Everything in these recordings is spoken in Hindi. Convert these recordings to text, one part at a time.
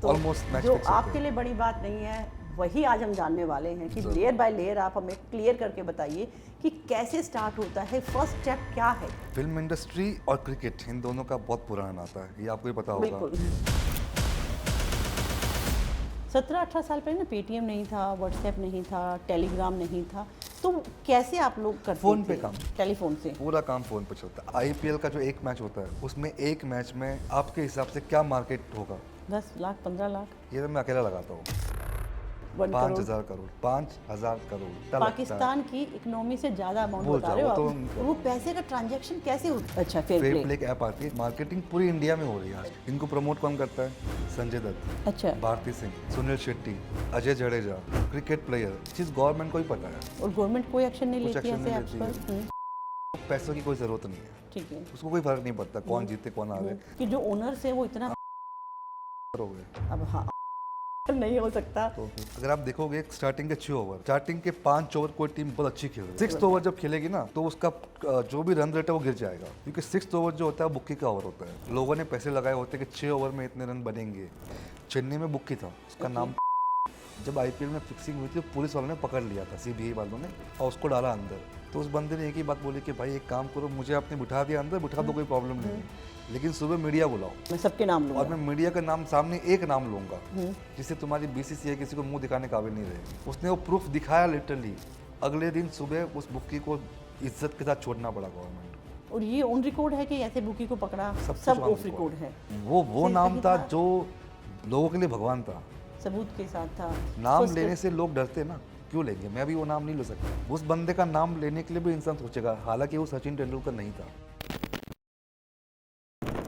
तो ऑलमोस्ट मैच जो फिक्स होते आपके हैं। लिए बड़ी बात नहीं है वही आज हम जानने वाले हैं कि लेयर बाय लेयर आप हमें क्लियर करके बताइए कि कैसे स्टार्ट होता है, फर्स्ट स्टेप क्या है। फिल्म इंडस्ट्री और क्रिकेट इन दोनों का बहुत पुराना नाता है, ये आपको ही पता होगा। बिल्कुल। 17-18 साल पहले ना पेटीएम नहीं था, व्हाट्सएप नहीं था, टेलीग्राम नहीं था, तो कैसे आप लोग करते फोन थे? पे काम। टेलीफोन से। पूरा काम फोन पे चलता है। आईपीएल का जो एक मैच होता है उसमें एक मैच में आपके हिसाब से क्या मार्केट होगा? 10 लाख 15 लाख ये तो मैं अकेला लगाता हूँ। 1 करोड़ 5,000 करोड़ 5,000 करोड़ इतना लगता है। पाकिस्तान की इकोनॉमी से ज़्यादा अमाउंट बोल बता जाओ, रहे हो वो आप। तो वो पैसे का ट्रांजैक्शन कैसे होता? अच्छा, फेयर फेयर प्ले। प्ले की ऐप आती है। मार्केटिंग पूरी इंडिया में हो रही है आज। इनको प्रमोट कौन करता है? संजय दत्त, अच्छा, भारती सिंह, सुनील शेट्टी, अजय जडेजा, क्रिकेट प्लेयर। चीज गवर्नमेंट को ही पता है। और गवर्नमेंट कोई एक्शन नहीं कुछ लेती action ऐसे नहीं ऐप्स लेती पर? तो पैसों की कोई जरूरत नहीं है, ठीक है। उसको कोई फर्क नहीं पड़ता कौन जीते कौन हारे। कि जो ओनर्स है वो इतना हो गए अब हाँ नहीं हो सकता। तो अगर आप देखोगे स्टार्टिंग के 6 ओवर, स्टार्टिंग के 5 ओवर कोई टीम बहुत अच्छी खेल रही है, 6th ओवर जब खेलेगी ना तो उसका जो भी रन रेट है वो गिर जाएगा, क्योंकि 6th ओवर जो होता है बुक्की का ओवर होता है। लोगों ने पैसे लगाए होते हैं कि 6 ओवर में इतने रन बनेंगे। चेन्नई में बुक्की था, उसका नाम। जब आईपीएल में फिक्सिंग हुई थी पुलिस वालों ने पकड़ लिया था, सीबीआई वालों ने, और उसको डाला अंदर। तो उस बंदे ने एक ही बात बोली कि भाई एक काम करो, मुझे आपने बिठा दिया अंदर, बिठा दो, कोई प्रॉब्लम नहीं है, लेकिन सुबह मीडिया बुलाओ मैं सबके नाम और लूंगा। मैं मीडिया का नाम सामने एक नाम लूंगा जिससे तुम्हारी बीसीसीआई किसी को मुंह दिखाने काबिल नहीं रहे। उसने वो प्रूफ दिखाया लिटरली। अगले दिन सुबह उस बुक्की को इज्जत के साथ छोड़ना पड़ा गवर्नमेंट। और ये ऑन रिकॉर्ड है कि ऐसे बुकी को पकड़ा? सब सब कुछ on ऑफ रिकॉर्ड है। वो सही नाम सही था था। जो लोगों के लिए भगवान था। सबूत के साथ था। नाम First लेने step- से लोग डरते ना, क्यों लेंगे? मैं भी वो नाम नहीं ले सकता। उस बंदे का नाम लेने के लिए भी इंसान सोचेगा, हालांकि वो सचिन तेंदुलकर नहीं था।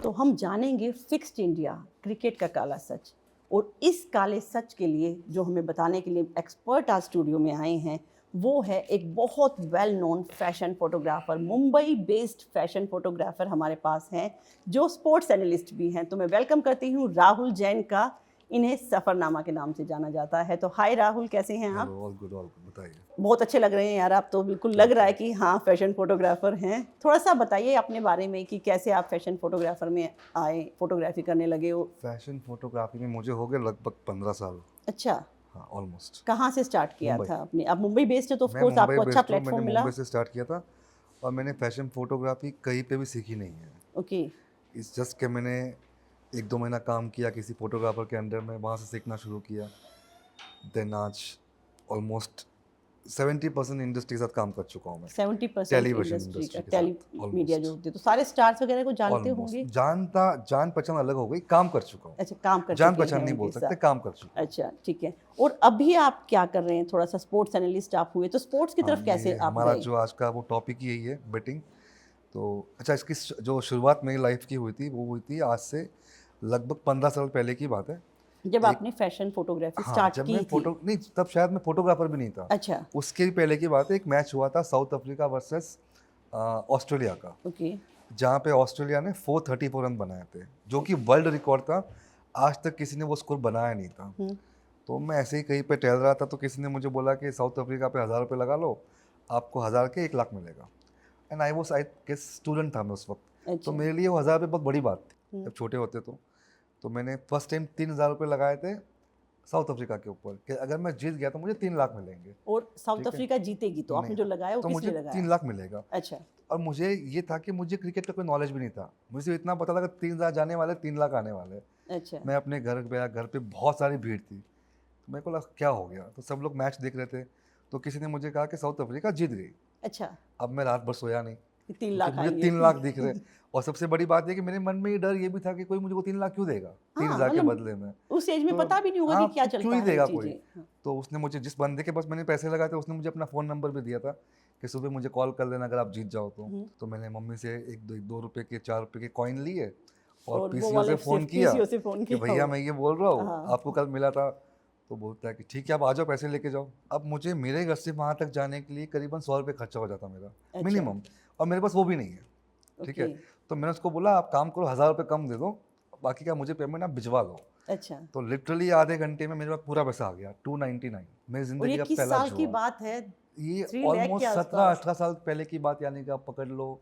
तो हम जानेंगे फिक्स्ड इंडिया, क्रिकेट का काला सच। और इस काले सच के लिए जो हमें बताने के लिए एक्सपर्ट आज स्टूडियो में आए हैं वो है एक बहुत well known fashion photographer, Mumbai based fashion photographer हमारे पास हैं, जो स्पोर्ट्स एनालिस्ट भी हैं। तो मैं वेलकम करती हूँ राहुल जैन का। इन्हें सफ़रनामा के नाम से जाना जाता है। तो हाय राहुल, कैसे हैं आप? ऑल गुड बताइए। बहुत अच्छे लग रहे हैं यार आप तो, बिल्कुल लग रहा है कि हाँ फैशन फोटोग्राफर हैं। थोड़ा सा बताइए अपने बारे में कि कैसे आप फैशन फोटोग्राफर में आए, फोटोग्राफी करने लगे हो। फैशन फोटोग्राफी में मुझे हो गए लगभग 15 साल। अच्छा, हाँ, ऑलमोस्ट। कहाँ से स्टार्ट किया मुंबई। था आपने? आप मुंबई बेस्ड है तो ऑफ मैं कोर्स मुंबई आपको अच्छा बेस्ड हूँ, मैंने प्लेटफॉर्म मिला। मुंबई से स्टार्ट किया था और मैंने फैशन फोटोग्राफी कहीं पे भी सीखी नहीं है। ओके। इस जस्ट के मैंने 1-2 महीना काम किया किसी फोटोग्राफर के अंडर में, वहाँ से सीखना शुरू किया। देन आज ऑलमोस्ट 70% इंडस्ट्री के साथ काम कर चुका हूँ मैं। 70% टेलीविजन इंडस्ट्री का इंडस्ट्री के टेली साथ मीडिया जो ऑलमोस्ट। होती है, तो सारे स्टार्स वगैरह को जानते ऑलमोस्ट होंगे। जान पहचान अलग हो गई, काम कर चुका हूँ। अच्छा, काम कर जान चुके पहचान हैं नहीं बोल उनके सकते, साथ। काम कर चुका हूँ। अच्छा, ठीक है। और अभी आप क्या कर रहे हैं? थोड़ा सा स्पोर्ट्स एनालिस्ट आप हुए, तो स्पोर्ट्स की तरफ हाँ, कैसे ये आप हमारा गए? जो आज का वो टॉपिक ही यही है, बेटिंग। तो अच्छा, इसकी जो शुरुआत मेरी लाइफ की हुई थी वो हुई थी आज से लगभग 15 साल पहले की बात है। जब एक आपने फैशन फोटोग्राफी हाँ, स्टार्ट जब की मैं थी? फोटो नहीं, तब शायद मैं फोटोग्राफर भी नहीं था। अच्छा, उसके भी पहले की बात है। एक मैच हुआ था साउथ अफ्रीका वर्सेस ऑस्ट्रेलिया का, ओके। जहाँ पे ऑस्ट्रेलिया ने 434 रन बनाए थे, जो कि वर्ल्ड रिकॉर्ड था। आज तक किसी ने वो स्कोर बनाया नहीं था। तो मैं ऐसे ही कहीं पे टहल रहा था तो किसी ने मुझे बोला कि साउथ अफ्रीका पे 1,000 रुपये लगा लो, आपको 1,000 के 1 लाख मिलेगा। And I was, I guess student था मैं उस वक्त। तो अच्छा। मेरे लिए वो 1,000 रुपये बहुत बड़ी बात थी जब छोटे होते। तो मैंने फर्स्ट टाइम 3,000 रुपये लगाए थे साउथ अफ्रीका के ऊपर कि अगर मैं जीत गया तो मुझे 3 लाख मिलेंगे। और साउथ ठीक है। अफ्रीका जीतेगी तो आपने नहीं, जो लगाया वो तो किस मुझे लिए लगाया? 3 लाख मिलेगा। अच्छा। और मुझे ये था कि मुझे क्रिकेट का कोई नॉलेज भी नहीं था, मुझे सिर्फ इतना पता था कि 3,000 जाने वाले, 3 लाख आने वाले। अच्छा। मैं अपने घर गया, घर पे बहुत सारी भीड़ थी। तो मेरे को लगा क्या हो गया, तो सब लोग मैच देख रहे थे। तो किसी ने मुझे कहा कि साउथ अफ्रीका जीत गई। अच्छा, अब मैं रात भर सोया नहीं, 3 क्योंकि लाख मुझे आएंगे। 3 लाख दिख रहे। और सबसे बड़ी बात है कि मेरे मन में ये डर ये भी था कि कोई मुझे को 3 लाख क्यों देगा हाँ, 3,000 के मतलब बदले में। उस एज में तो पता भी नहीं होगा हाँ, कि क्या क्यों चलता ही है देगा कोई। चीजें। हाँ। तो उसने मुझे, जिस बंदे के पास मैंने पैसे लगाए थे, उसने मुझे अपना फ़ोन नंबर भी दिया था कि सुबह मुझे कॉल कर लेना अगर आप जीत जाओ तो मैंने मम्मी से 1-2 रुपए के 4 रुपए के कॉइन लिए और और वो पीसीओ वाले से फ़ोन किया पीसीओ से फोन कि किया भैया हो। मैं ये बोल रहा हूँ, हाँ। आपको कल मिला था। तो बोलता है कि ठीक है, आप आ जाओ, पैसे लेके जाओ। अब मुझे मेरे घर से वहाँ तक जाने के लिए करीबन 100 रुपये खर्चा हो जाता मेरा, अच्छा। मिनिमम। और मेरे पास वो भी नहीं है। ठीक है। ओके। तो मैंने उसको बोला आप काम करो, 1,000 रुपये कम दे दो, बाकी का मुझे पेमेंट आप भिजवा दो। अच्छा। तो लिटरली आधे घंटे में मेरे पास पूरा पैसा आ गया, 299। मेरी और जिंदगी ये का किस पहला साल की जुआ। बात है? ये 3 लाख ऑलमोस्ट के 17-18 साल पहले की बात, यानी कि आप पकड़ लो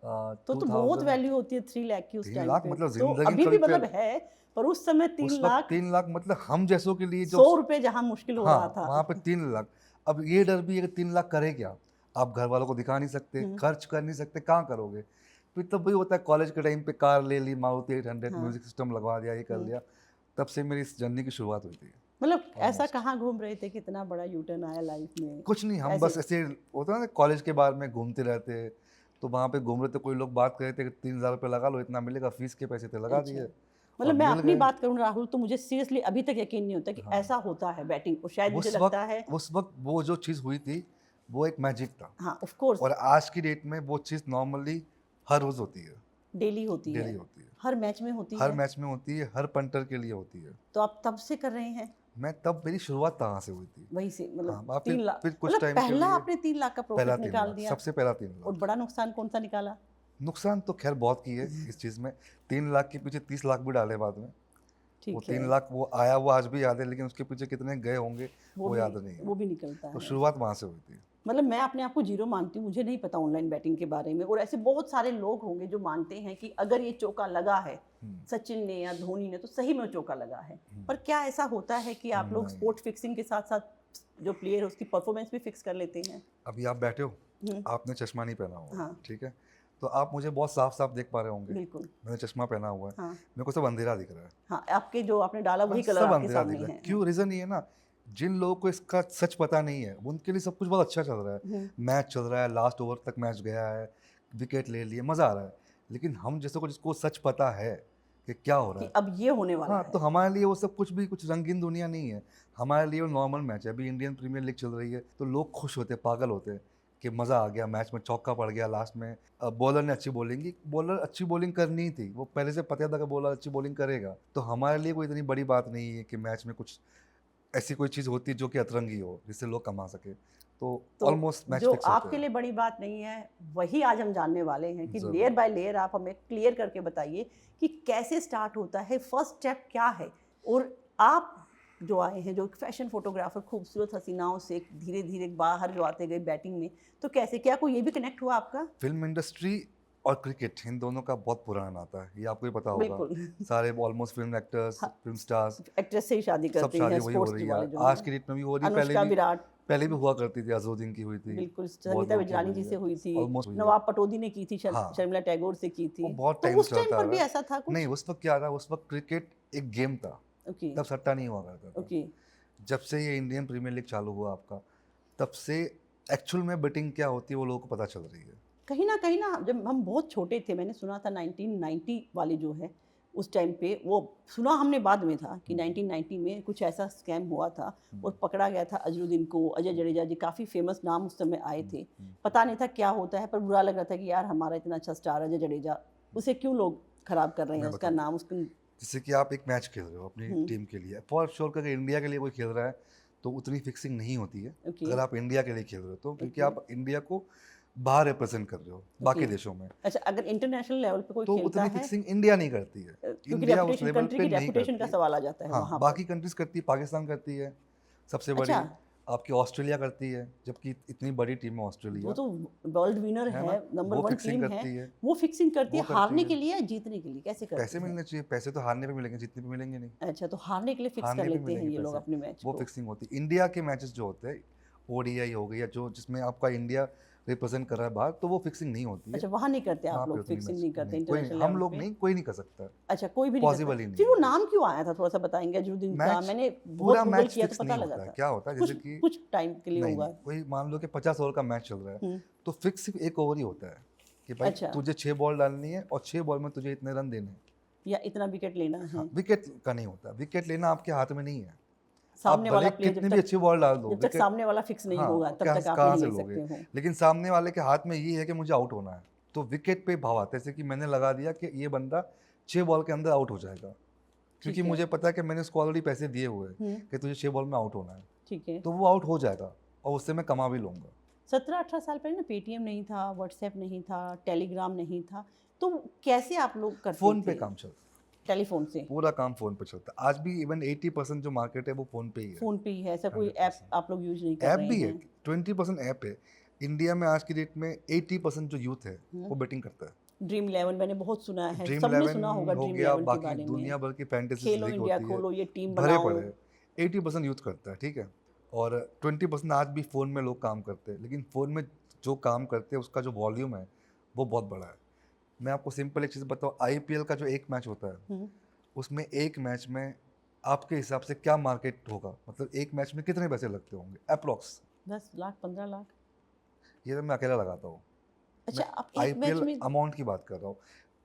तो बहुत 2000। वैल्यू होती है 3 लाख की उस 3 टाइम लाख पे। मतलब तो जिंदगी अभी भी कभी मतलब पे है, पर उस समय 3 उस वक्त लाख 3 लाख मतलब हम जैसों के लिए जो 100 रुपए जहाँ मुश्किल हो रहा हाँ था। वहाँ पे 3 लाख। अब ये डर भी है कि 3 लाख करे क्या, आप घर वालों को दिखा नहीं सकते, खर्च कर नहीं सकते, कहाँ करोगे। फिर तब वही होता है, कॉलेज के टाइम पे कार ले ली मारुति 800, हाँ। म्यूजिक सिस्टम लगवा दिया, ये कर लिया। तब से मेरी इस जर्नी की शुरुआत हुई थी। मतलब ऐसा कहाँ घूम रहे थे, कितना बड़ा यू टर्न आया लाइफ में? कुछ नहीं, हम बस ऐसे होता है ना, कॉलेज के बारे में घूमते रहते, तो वहाँ पे घूम रहे थे, कोई लोग बात कर रहे थे कि 3,000 रुपये लगा लो, इतना मिलेगा, फीस के पैसे थे, लगा दिए मतलब और मैं मिल अपनी गए। बात करूं राहुल, तो मुझे सीरियसली अभी तक यकीन नहीं होता कि ऐसा होता है बैटिंग, और शायद मुझे लगता है उस वक्त वो जो चीज़ हुई थी वो एक मैजिक था। हाँ ऑफ कोर्स और आज की डेट में वो चीज़ नॉर्मली हर रोज़ होती है, डेली होती डेली है, होती है, हर मैच में होती हर है। मैच में होती है, हर पंटर के लिए होती है। तो आप तब से कर रहे हैं मैं तब, मेरी शुरुआत कहाँ से हुई थी। वही से, हाँ, मतलब आप 3 लाख, फिर कुछ मतलब टाइम के पहला लिए आपने 3 लाख का पहला प्रॉफिट 3 निकाल लाख, दिया। सबसे पहला 3 और लाख। बड़ा नुकसान कौन सा निकाला? नुकसान तो खैर बहुत की है इस चीज़ में, 3 लाख के पीछे 30 लाख भी डाले बाद में। वो ठीक है, 3 लाख वो आया, वो आज भी याद है, लेकिन उसके पीछे कितने गए होंगे वो याद नहीं है। वो भी निकलता तो है। शुरुआत वहाँ से हुई थी। मतलब मैं अपने आप को जीरो मानती हूँ, मुझे नहीं पता ऑनलाइन बैटिंग के बारे में, और ऐसे बहुत सारे लोग होंगे जो मानते हैं कि अगर ये चौका लगा है सचिन ने या धोनी ने, तो सही में चौका लगा है। पर क्या ऐसा होता है कि आप लोग स्पोर्ट फिक्सिंग के साथ साथ जो प्लेयर है उसकी परफॉर्मेंस भी फिक्स कर लेते हैं? अभी आप बैठे हो, आपने चश्मा नहीं पहना हुआ, हाँ। ठीक है, तो आप मुझे बहुत साफ साफ देख पा रहे होंगे। बिल्कुल। मैंने चश्मा पहना हुआ है, हाँ मेरे को सब अंधेरा दिख रहा है। हाँ, आपके जो आपने डाला वही कलर सब आपके अंधेरा सामने दिख रहा है। है। क्यों? रीजन ये है ना, जिन लोगों को इसका सच पता नहीं है उनके लिए सब कुछ बहुत अच्छा चल रहा है, मैच चल रहा है, लास्ट ओवर तक मैच गया है, विकेट ले लिए, मजा आ रहा है। लेकिन हम जैसे को जिसको सच पता है कि क्या हो रहा कि है, अब ये होने वाला हाँ, है। तो हमारे लिए वो सब कुछ भी कुछ रंगीन दुनिया नहीं है। हमारे लिए वो नॉर्मल मैच है। अभी इंडियन प्रीमियर लीग चल रही है, तो लोग खुश होते हैं, पागल होते हैं कि मज़ा आ गया, मैच में चौका पड़ गया लास्ट में, बॉलर ने अच्छी बॉलिंग की। बॉलर अच्छी बॉलिंग करनी ही थी, वो पहले से पता था कि बॉलर अच्छी बॉलिंग करेगा। तो हमारे लिए कोई इतनी बड़ी बात नहीं है कि मैच में कुछ ऐसी कोई चीज़ होती है जो कि अतरंगी हो, जिससे लोग कमा सके। तो ऑलमोस्ट मैच जो फिक्स होते आपके हैं। लिए बड़ी बात नहीं है वही आज हम जानने वाले हैं कि जरूर। लेयर बाय लेयर आप हमें क्लियर करके बताइए कि कैसे स्टार्ट होता है, फर्स्ट स्टेप क्या है। और आप जो आए हैं, जो एक फैशन फोटोग्राफर, खूबसूरत हसीनाओं से धीरे धीरे बाहर जो आते गए बैटिंग में, तो कैसे, क्या कोई ये भी कनेक्ट हुआ आपका? फिल्म इंडस्ट्री और क्रिकेट, इन दोनों का बहुत पुराना नाता है, ये आपको ही पता होगा। बिल्कुल। सारे almost film actors, film stars, actress से ही शादी सब करती शादी हैं, वही हो स्पोर्ट्स रही वाले है। जो आज हैं। की डेट में भी हो रही है, अनुष्का विराट, पहले भी हुआ करती थी, अजरुद्दीन की हुई थी, बिल्कुल, बहुत संगीता लोगों की बिजरानी हुई जी है, से हुई थी, ऑलमोस्ट हुई है। नवाब पटौदी ने की थी, हाँ। शर्मिला टैगोर से की वो थी। बहुत तो टाइम उस से टाइम चलता आ पर भी रहा ऐसा था है। कुछ? नहीं, उस वक्त क्या था, उस वक्त क्रिकेट एक गेम था, ओके तब सट्टा नहीं हुआ करता था। ओके। जब से ये इंडियन प्रीमियर लीग चालू हुआ आपका, तब से एक्चुअल में बेटिंग क्या होती है वो लोगों को पता चल रही है। कहीं ना जब हम बहुत छोटे थे, मैंने सुना था 1990 वाले जो है उस टाइम पे, वो सुना हमने बाद में था कि 1990 में कुछ ऐसा स्कैम हुआ था और पकड़ा गया था अजरुद्दीन को, अजय जडेजा जी, काफ़ी फेमस नाम उस समय आए थे। पता नहीं था क्या होता है, पर बुरा लग रहा था कि यार हमारा इतना अच्छा स्टार अजय जडेजा, उसे क्यों लोग खराब कर रहे हैं, मैं उसका बताऊं। नाम, उसका। जैसे कि आप एक मैच खेल रहे हो अपनी टीम के लिए, फॉर श्योर अगर इंडिया के लिए कोई खेल रहा है तो उतनी फिक्सिंग नहीं होती है। ओके अगर आप इंडिया के लिए खेल रहे हो तो, क्योंकि ओके आप इंडिया को बाहर रिप्रेजेंट कर रहे हो बाकी ओके। देशों में, अच्छा, अगर इंटरनेशनल लेवल पे कोई तो खेलता उतनी है, फिक्सिंग इंडिया नहीं करती है। क्योंकि इंडिया उस रेपुटेशन, लेवल कंट्री पे की नहीं रेपुटेशन का करती है। सवाल आ जाता है हाँ, वहाँ पर। बाकी कंट्रीज करती है, पाकिस्तान करती है सबसे बड़ी, अच्छा, आपकी ऑस्ट्रेलिया करती है, जबकि इतनी बड़ी टीम है वो ऑस्ट्रेलिया, तो वर्ल्ड विनर है है, ना, नंबर वो 1 फिक्सिंग टीम है, करती है, वो फिक्सिंग करती वो है। करती हारने है। के लिए या जीतने के लिए, कैसे करते पैसे हैं? मिलने चाहिए, पैसे तो हारने पे मिलेंगे, जीतने पे मिलेंगे नहीं। अच्छा, तो हारने के लिए फिक्स कर हारने पे लेते हैं मिलेंगे ये लोग पैसे, अपने मैच वो को। फिक्सिंग होती है। इंडिया के मैचेस जो होते हैं, ओडीआई हो गई या जो जिसमें आपका इंडिया रिप्रेजेंट कर रहा है बाहर, तो वो फिक्सिंग नहीं होती है। अच्छा, वहाँ नहीं करते वहाँ आप पे लोग, उतनी फिक्सिंग मैच नहीं करते नहीं, कोई इंटरनेशनल हम लेवल लोग पे? नहीं, कोई नहीं कर सकता, अच्छा, कोई भी नहीं पॉसिबल करता। ही नहीं फिर वो है। नाम क्यों आया था, थोड़ा सा बताएंगे अजरुद्दीन का? मैच, मैंने बहुत पूरा गूगल मैच किया तो फिक्स पता नहीं लगा होता है। था क्या होता है, कुछ जैसे कि कुछ टाइम के लिए नहीं होगा। नहीं, कोई मान लो कि 50 ओवर का मैच चल रहा है, तो फिक्स सिर्फ एक ओवर ही होता है कि भाई अच्छा, तुझे 6 बॉल डालनी है और 6 बॉल में तुझे इतने रन देने हैं। या इतना विकेट लेना है। हाँ, विकेट का नहीं होता, विकेट लेना आपके हाथ में नहीं है। आप सामने वाला भले प्लेयर कितनी भी अच्छी बॉल डाल दो, जब तक विकेट सामने वाला फिक्स नहीं हाँ, होगा तब तक आप कहाँ नहीं से ले लोगे। सकते हो। लेकिन सामने वाले के हाथ में ये है कि मुझे आउट होना है, तो विकेट पे भाव आता है। जैसे कि मैंने लगा दिया कि ये बंदा 6 बॉल के अंदर आउट हो जाएगा, क्योंकि मुझे पता है कि मैंने उसको ऑलरेडी पैसे दिए हुए हैं कि तुझे 6 बॉल में आउट होना है, ठीक है, तो वो आउट हो जाएगा और उससे मैं कमा भी लूँगा। 17-18 साल पहले ना पेटीएम नहीं था, व्हाट्सएप नहीं था, टेलीग्राम नहीं था, तो कैसे आप लोग करते फ़ोन पे थे? काम चलता है, टेलीफोन से? पूरा काम फ़ोन पे चलता है। आज भी इवन 80% जो मार्केट है वो फ़ोन पे ही है। फ़ोन पे ही है, ऐसा कोई ऐप 100%। आप लोग यूज़ नहीं कर ऐप रहे भी है, हैं? 20% ऐप है। इंडिया में आज की डेट में 80% जो यूथ है वो बेटिंग करता है। ड्रीम 11 मैंने बहुत सुना है, ड्रीम सबने 11 सुना होगा हो ड्रीम गया, 11 के बाकी बारे दुनिया में। भर की फैंटेसी खेलो लीग इंडिया होती है, खोलो, ये टीम भरे बनाओ। पड़े हैं। 80% यूथ करता है, ठीक है, और 20% आज भी फ़ोन में लोग काम करते हैं, लेकिन फ़ोन में जो काम करते हैं उसका जो वॉल्यूम है वो बहुत बड़ा है। मैं आपको सिंपल एक चीज़ बताऊँ, IPL का जो एक मैच होता है हम्म, उसमें एक मैच में आपके हिसाब से क्या मार्केट होगा, मतलब एक मैच में कितने पैसे लगते होंगे अप्रोक्स? 10 लाख 15 लाख। ये तो मैं अकेला लगाता हूँ। अच्छा, मैं आप एक मैच IPL में अमाउंट की बात कर रहा हूँ।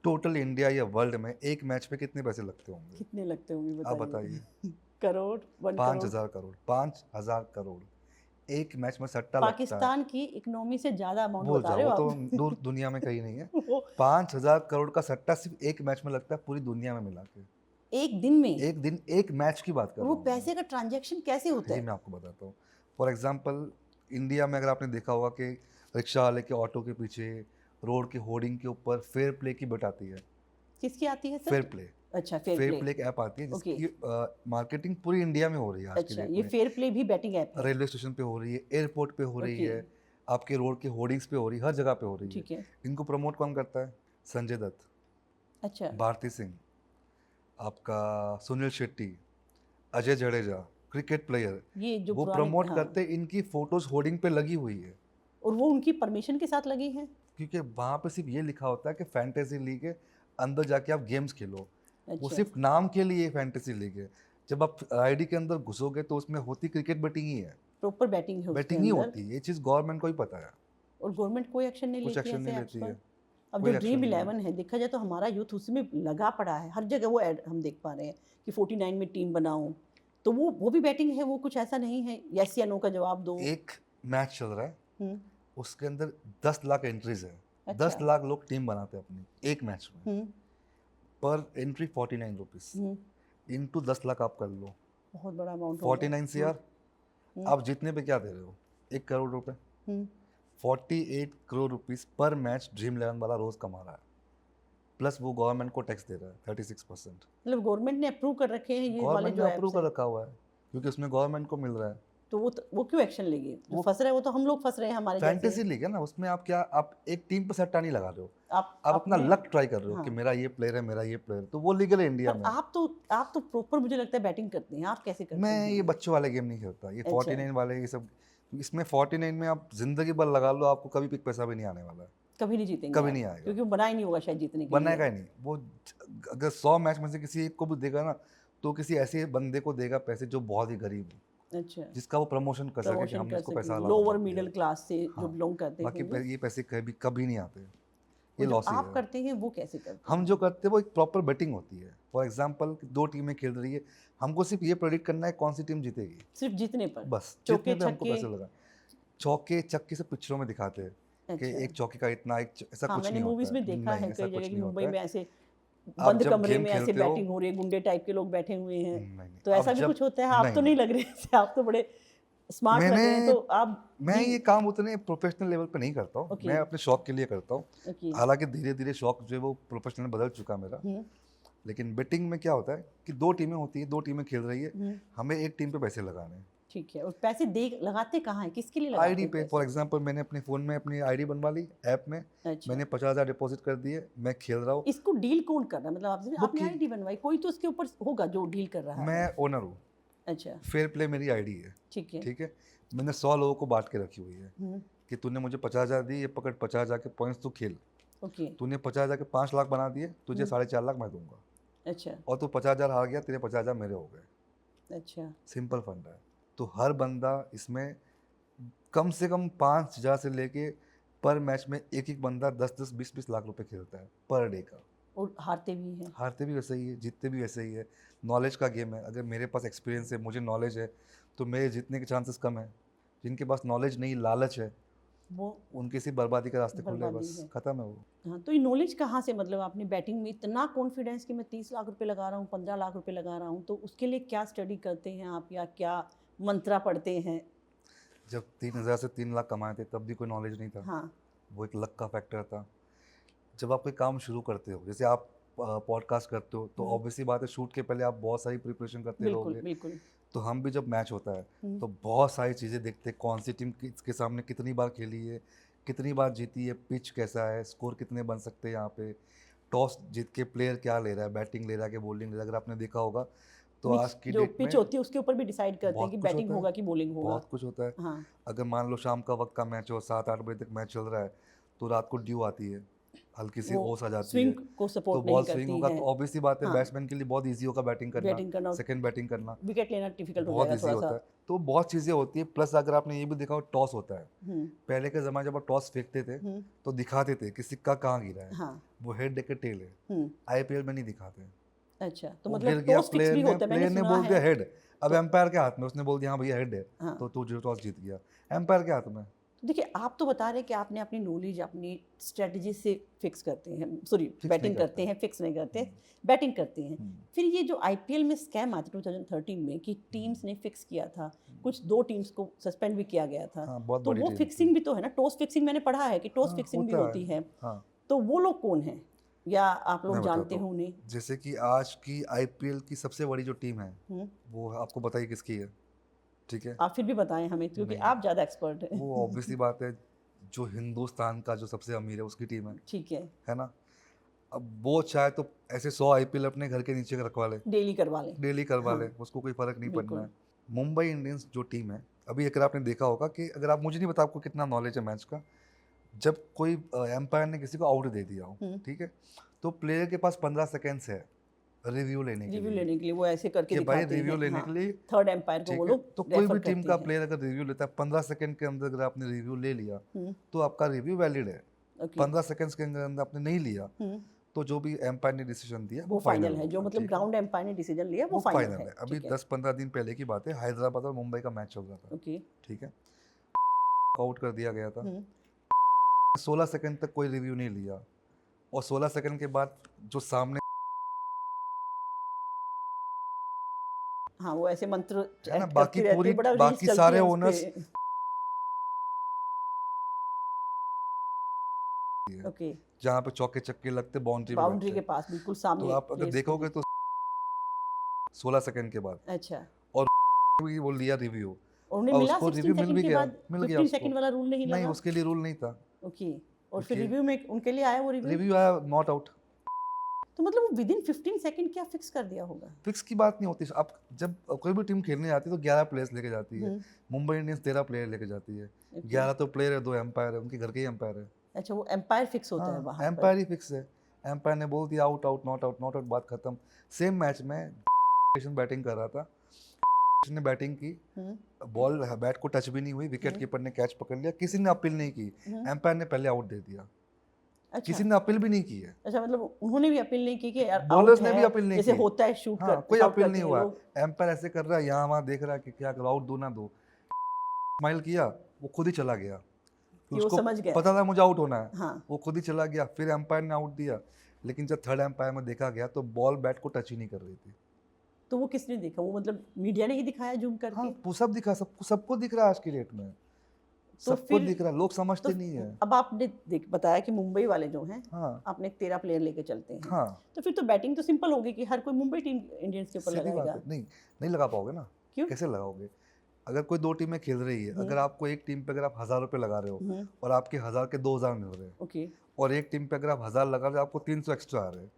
टोटल इंडिया या वर्ल्ड में एक मैच पे कितने पैसे लगते होंगे? कितने लगते होंगे आप बताइए? बताइए। करोड़, 1 करोड़। 5,000 करोड़, 5,000 करोड़ एक मैच में सट्टा लगता है। पाकिस्तान की इकोनॉमी से ज्यादा अमाउंट भूल बता जाओ, रहे वो हो तो आप। दूर दुनिया में कहीं नहीं है। वो 5,000 करोड़ का सट्टा सिर्फ एक मैच में लगता है पूरी दुनिया में मिला के। एक दिन में। एक दिन एक मैच की बात कर और रहा वो हूँ मैं। पैसे का ट्रांजैक्शन कैसे होता ये है? मैं आपको बताता हूँ। फॉर एग्जाम्पल, इंडिया में अगर आपने देखा होगा कि रिक्शा वाले के ऑटो के पीछे रोड के होर्डिंग के ऊपर फेयर प्ले की बट आती है। किसकी आती है फेयर सर? प्ले, अच्छा, फेयर फेयर प्ले। प्ले एक ऐप आती है ओके। जिसकी मार्केटिंग पूरी इंडिया में हो रही है आज की अच्छा, डेट ये में। फेयर प्ले भी बैटिंग ऐप है? रेलवे स्टेशन पे हो रही है, एयरपोर्ट पे हो रही ओके, है, आपके रोड के होर्डिंग्स पे हो रही है, हर जगह पे हो रही है। ठीक है। इनको प्रमोट कौन करता है? संजय दत्त, अच्छा, भारती सिंह, आपका सुनील शेट्टी, अजय जडेजा, क्रिकेट प्लेयर, ये जो वो पुराने, प्रमोट हाँ। करते, इनकी फोटोज होर्डिंग पे लगी हुई है। और वो उनकी परमिशन के साथ लगी है? क्योंकि वहाँ पे सिर्फ ये लिखा होता है कि फैंटेसी लीग है, अंदर जाके आप गेम्स खेलो। वो अच्छा, सिर्फ नाम के लिए फैंटेसी लीग है। जब आप आईडी के अंदर घुसोगे तो उसमें होती क्रिकेट बैटिंग ही है, प्रॉपर बैटिंग है उसके बैटिंग ही अंदर। होती है। ये चीज़ गवर्नमेंट को ही पता है, और गवर्नमेंट कोई एक्शन नहीं कुछ लेती एक्शन ऐसे नहीं ऐप्स लेती पर? है, अब जो कोई एक्शन ड्रीम नहीं है। 11 है, देखा जाए तो हमारा यूथ उसमें लगा पड़ा है, हर जगह वो ऐड हम देख पा रहे हैं कि 49 में टीम बनाओ। तो वो भी बैटिंग है, वो कुछ ऐसा नहीं है यस या नो का जवाब दो। एक मैच चल रहा है, हम्म, उसके अंदर 10 लाख एंट्रीज है। अच्छा। 10 लाख लोग टीम बनाते हैं अपनी एक मैच में। हम्म, पर एंट्री 49 रुपीज़, हम्म, इंटू 10 लाख आप कर लो, बहुत बड़ा अमाउंट हो गया। 49 CR। आप जीतने पे क्या दे रहे हो? 1 करोड़ रुपए। हम्म, 48 करोड़ रुपीज़ पर मैच ड्रीम 11 वाला रोज़ कमा रहा है, प्लस वो गवर्नमेंट को टैक्स दे रहा है 36%। मतलब गवर्नमेंट ने अप्रूव कर रखे हैं ये वाले गवर्नमेंट जो ने अप्रूव ऐप्स कर हैं? रखा हुआ है क्योंकि उसमें गवर्नमेंट को मिल रहा है। तो वो क्यों एक्शन लेगी? जो वो फंस रहे हैं वो तो हम लोग फंस रहे हैं, हमारे फैंटेसी जैसे। लीग है ना, उसमें आप क्या, आप एक टीम पर सट्टा नहीं लगा रहे हो, आप आप अपना अपने, लक ट्राई कर रहे हो कि हाँ। मेरा ये प्लेयर है, मेरा ये प्लेयर, तो वो लीगल है इंडिया पर में। आप तो प्रॉपर मुझे लगता है बैटिंग करते हैं, आप कैसे करते मैं हैं? ये बच्चों वाले गेम नहीं खेलता, ये अच्छा। 49 वाले ये सब। इसमें 49 में आप जिंदगी भर लगा लो, आपको कभी पिक पैसा भी नहीं आने वाला है, कभी नहीं जीतेंगे कभी आप, नहीं आएगा, क्योंकि वो बना ही नहीं होगा शायद जीतने के लिए। बनेगा ही नहीं वो। अगर 100 मैच में से किसी एक को भी देगा ना, तो किसी ऐसे बंदे को देगा पैसे जो बहुत ही गरीब है, अच्छा, जिसका वो प्रमोशन कर सके कि प्रमोशन हमने कर इसको पैसा सके, हलाल लोअर कर दिया मिडिल है। क्लास से जो हाँ, बिलोंग करते बाकी होंगे। ये पैसे कभी कभी नहीं आते, वो ये जो लॉस ही आप है। करते हैं वो कैसे करते हम हैं? जो करते हैं वो एक प्रॉपर बेटिंग होती है। फॉर एग्जाम्पल, 2 टीमें खेल रही है, हमको सिर्फ ये प्रेडिक्ट करना है कौन सी टीम जीतेगी, सिर्फ जीतने पर? बस चौके जितने पे हमको छक्के? पैसे लगा। चौके चक्के से पिक्चरों में दिखाते हैं कि अच्छा, एक चौके का इतना, ऐसा हाँ कुछ मैंने नहीं होता मूवीज में है, देखा नहीं है ऐसा कई जगह कुछ कि नहीं मुंबई होता में है। ऐसे आप बंद जब कमरे गेम में ऐसे खेलते हो, बैटिंग हो रही है, गुंडे टाइप के लोग बैठे हुए हैं। नहीं, तो आप ऐसा भी जब, कुछ होता है? आप नहीं तो नहीं नहीं, लग रहे हैं, आप तो बड़े स्मार्ट लग रहे हैं, मैंने तो आप मैं भी। ये काम उतने प्रोफेशनल लेवल पे नहीं करता हूँ, ओके, मैं अपने शौक के लिए करता हूँ। ओके। हालांकि धीरे धीरे शौक जो है वो प्रोफेशनल बदल चुका मेरा। हम्म, लेकिन बेटिंग में क्या होता है कि 2 टीमें होती है, 2 टीमें खेल रही है, हम्म, हमें एक टीम पे पैसे लगाने हैं। ठीक है। और पैसे दे लगाते कहाँ हैं, किसके लिए लगाते आईडी हैं पे, पैसे? फॉर एग्जांपल, मैंने अपने फ़ोन में अपनी आईडी बनवा ली ऐप में, अच्छा, मैंने 50,000 डिपॉजिट कर दिए, मैं खेल रहा हूँ। इसको डील कौन कर रहा है? मतलब आपने बुक आपने की, आईडी बनवाई, कोई तो उसके ऊपर होगा जो डील कर रहा मैं है। ओनर हूँ, अच्छा, फेयर प्ले मेरी आईडी है, ठीक है। ठीक है। मैंने 100 लोगों को बांट के रखी हुई है हम्म, कि तूने मुझे 50,000 दी, ये पकड़ 50,000 के पॉइंट्स तू खेल। ओके, तूने 50,000 के 5 लाख बना दिए, तुझे 4.5 लाख मैं दूंगा, अच्छा, और तू 50,000 हार गया, तेरे 50,000 मेरे हो गए। अच्छा, सिंपल फंड है। तो हर बंदा इसमें कम से कम 5,000 से लेके पर मैच में एक एक बंदा 10-10, 20-20 लाख रुपए खेलता है पर डे का। और हारते भी हैं? हारते भी वैसे ही है, जीतते भी वैसे ही है। नॉलेज का गेम है। अगर मेरे पास एक्सपीरियंस है, मुझे नॉलेज है, तो मेरे जीतने के चांसेस कम है। जिनके पास नॉलेज नहीं, लालच है, वो उनकी सिर्फ बर्बादी के रास्ते खुले, बर्बादी बस है। खत्म है वो। हाँ, तो ये नॉलेज कहाँ से, मतलब आपने बैटिंग में इतना कॉन्फिडेंस कि मैं 30 लाख रुपए लगा रहा हूँ, 15 लाख रुपए लगा रहा हूँ, तो उसके लिए क्या स्टडी करते हैं आप, या क्या मंत्रा पढ़ते हैं? जब 3,000 से 3 लाख कमाए थे तब भी कोई नॉलेज नहीं था, हाँ, वो एक लक का फैक्टर था। जब आप कोई काम शुरू करते हो, जैसे आप पॉडकास्ट करते हो, तो ऑब्वियसली बात है शूट के पहले आप बहुत सारी प्रिपरेशन करते बिल्कुल रहोगे। बिल्कुल। तो हम भी जब मैच होता है तो बहुत सारी चीज़ें देखते हैं, कौन सी टीम किसके सामने कितनी बार खेली है, कितनी बार जीती है, पिच कैसा है, स्कोर कितने बन सकते हैं यहाँ पे, टॉस जीत के प्लेयर क्या ले रहा है, बैटिंग ले रहा है कि बॉलिंग ले रहा है। अगर आपने देखा होगा तो आज की जो डेट में पिच होती है उसके ऊपर भी डिसाइड करते हैं बहुत कि कुछ बैटिंग होता है, होगा कि बॉलिंग होगा। बहुत कुछ होता है। हाँ अगर मान लो शाम का वक्त का मैच हो, 7-8 बजे तक मैच चल रहा है, तो रात को ड्यू आती है, हल्की सी वो ओस आ जाती है, स्विंग को तो सपोर्ट बॉल नहीं स्विंग करती होगा, है। तो ऑब्वियसली बात है हाँ बैट्समैन के लिए बहुत ईजी होगा बैटिंग बैटिंग करना, करना, सेकंड बैटिंग करना विकेट लेना डिफिकल्ट हो बहुत जाएगा ईजी थोड़ा होता सा। है। तो बहुत चीज़ें होती है। प्लस अगर आपने ये भी देखा हो, टॉस होता है। पहले के ज़माने जब आप टॉस फेंकते थे तो दिखाते थे कि सिक्का कहाँ गिरा है, हाँ वो हेड है कि टेल है। आईपीएल में नहीं दिखाते। अच्छा, तो वो मतलब गिर गया, टॉस फिक्स भी होता है, मैंने प्लेयर ने सुना बोल दिया है। हेड, अब एम्पायर के हाथ में, उसने बोल दिया हाँ भैया हेड है, हाँ तो तू जो टॉस जीत गया, एम्पायर के हाथ में। तो देखिए, आप तो बता रहे हैं कि आपने अपनी नॉलेज अपनी स्ट्रेटजी से फिक्स करते हैं, सॉरी बैटिंग नहीं करते हैं, फिक्स नहीं करते, बैटिंग करते हैं। फिर ये जो आईपीएल में स्कैम आया था 2013 में कि टीम्स ने फिक्स किया था, कुछ 2 टीम्स को सस्पेंड भी किया गया था, हाँ, बहुत तो बड़ी वो टीम फिक्सिंग भी तो है ना, टॉस फिक्सिंग मैंने पढ़ा है कि टॉस हाँ, फिक्सिंग भी होता होती है। हाँ, तो वो लोग कौन हैं, या आप लोग मैं जानते बताता हो हूँ। उन्हें? जैसे कि आज की आईपीएल की सबसे बड़ी जो टीम है, हम्म, वो आपको बताइए किसकी है, ठीक है? आप फिर भी बताएं हमें, क्योंकि नहीं, आप ज़्यादा एक्सपर्ट हैं। वो ऑब्वियसली बात है, जो हिंदुस्तान का जो सबसे अमीर है उसकी टीम ठीक है ना? अब वो चाहे तो ऐसे 100 आईपीएल अपने घर के नीचे रखवा ले, डेली करवा लें। डेली करवा हाँ ले, उसको कोई फर्क नहीं पड़ना बिल्कुल। है। मुंबई इंडियंस जो टीम है, अभी अगर आपने देखा होगा कि, अगर आप, मुझे नहीं पता आपको कितना नॉलेज है मैच का, जब कोई एम्पायर ने किसी को आउट दे दिया हो, ठीक है, तो प्लेयर के पास 15 सेकेंड्स है रिव्यू लेने के रिव्यू लिए, लेने के लिए वो ऐसे करके कि भाई दिखाते रिव्यू हैं। लेने हाँ, के लिए, थर्ड एम्पायर को ठीक वो है। लोग तो कोई भी रेफर टीम करते का हैं। प्लेयर अगर रिव्यू लेता है 15 सेकंड के अंदर, अगर आपने रिव्यू ले लिया तो आपका रिव्यू वैलिड है। ओके 15 सेकंड्स के अंदर आपने नहीं लिया तो जो भी एम्पायर ने डिसीजन दिया वो फाइनल है, होगा, जो मतलब ठीक है? ग्राउंड एम्पायर ने डिसीजन लिया वो वो फाइनल फाइनल है। है। अभी ठीक है 10-15 दिन पहले की बात है, हैदराबाद और मुंबई का मैच चल रहा था, ओके। ठीक है, आउट कर दिया गया था। 16 सेकंड तक कोई रिव्यू नहीं लिया, और 16 सेकंड के बाद जो सामने हाँ वो ऐसे मंत्र है ना, चैट बाकी करती रहती पूरी है, बड़ा बाकी रील्स चलती सारे है उस ओनर्स पे। ओके, जहाँ पे चौके चक्के लगते बाउंड्री पे बाउंड्री बैठते के हैं, पास बिल्कुल तो सामने आप अगर players के देखोगे हैं। तो 16 सेकंड के बाद, अच्छा, और भी वो लिया रिव्यू, और उन्हें और मिला उसको 16 रिव्यू मिल सेकंड भी के गया, बाद, मिल गया 15 उसको। सेकंड वाला रूल नहीं नहीं, लगा? उसके लिए रूल नहीं था। ओके, और फिर ओके। रिव्यू में उनके लिए आया वो रिव्यू? रिव्यू आया नॉट आउट। तो मतलब वो विद इन 15 सेकंड क्या फिक्स कर दिया होगा? फिक्स की बात नहीं होती। अब जब कोई भी टीम खेलने जाती है तो 11 प्लेयर्स लेके जाती है। मुंबई इंडियंस 13 प्लेयर लेके जाती है। 11 तो प्लेयर है, 2 एम्पायर है, उनके घर के ही एम्पायर है। अच्छा, वो एम्पायर फिक्स होता है हाँ, वहाँ पर। एम्पायर ही फिक्स है। एम्पायर ने बोल दिया out out, not out, not out, बात खत्म। सेम मैच में बैटिंग कर रहा था, ने बैटिंग की, बॉल बैट को टच भी नहीं हुई, विकेट कीपर ने कैच पकड़ लिया, किसी ने अपील नहीं की, एम्पायर ने पहले आउट दे दिया। अच्छा, किसी ने अपील भी नहीं की है। अच्छा मतलब उन्होंने भी अपील नहीं की कि यार बॉलर्स out ने है, भी अपील नहीं जैसे की। होता है शूट हाँ, कर कोई shout अपील करते नहीं हैं हुआ। लोग। एम्पायर ऐसे कर रहा है, यहाँ वहाँ देख रहा है कि क्या करो, आउट दो ना दो। स्माइल किया, वो खुद ही चला गया, कि वो उसको समझ गया। पता था मुझे आउट होना है। हाँ, वो खुद ही चला गया, फिर एम्पायर ने आउट दिया। लेकिन जब थर्ड एम्पायर में देखा गया तो बॉल बैट को टच ही नहीं कर रही थी। तो वो किसने देखा? वो मतलब मीडिया ने ही दिखाया जूम करके? हाँ, वो सब दिखा, सबको दिख रहा है आज की डेट में, तो सबको फिर दिख रहा है, लोग तो समझते नहीं है। अब आपने बताया कि मुंबई वाले जो हैं, हाँ आपने 13 प्लेयर लेके चलते हैं, हाँ, तो फिर तो बैटिंग तो सिंपल होगी कि हर कोई मुंबई टीम इंडियंस के ऊपर सीधी बात लगाएगा। है। नहीं लगा पाओगे ना। क्यों? कैसे लगाओगे? अगर कोई 2 टीमें खेल रही है, अगर आपको एक टीम पे अगर आप 1000 रुपये लगा रहे हो और आपके 1000 के 2000 मिल रहे हैं, ओके, और एक टीम पे अगर आप 1000 लगा रहे हो, आपको 300 एक्स्ट्रा आ रहे हैं,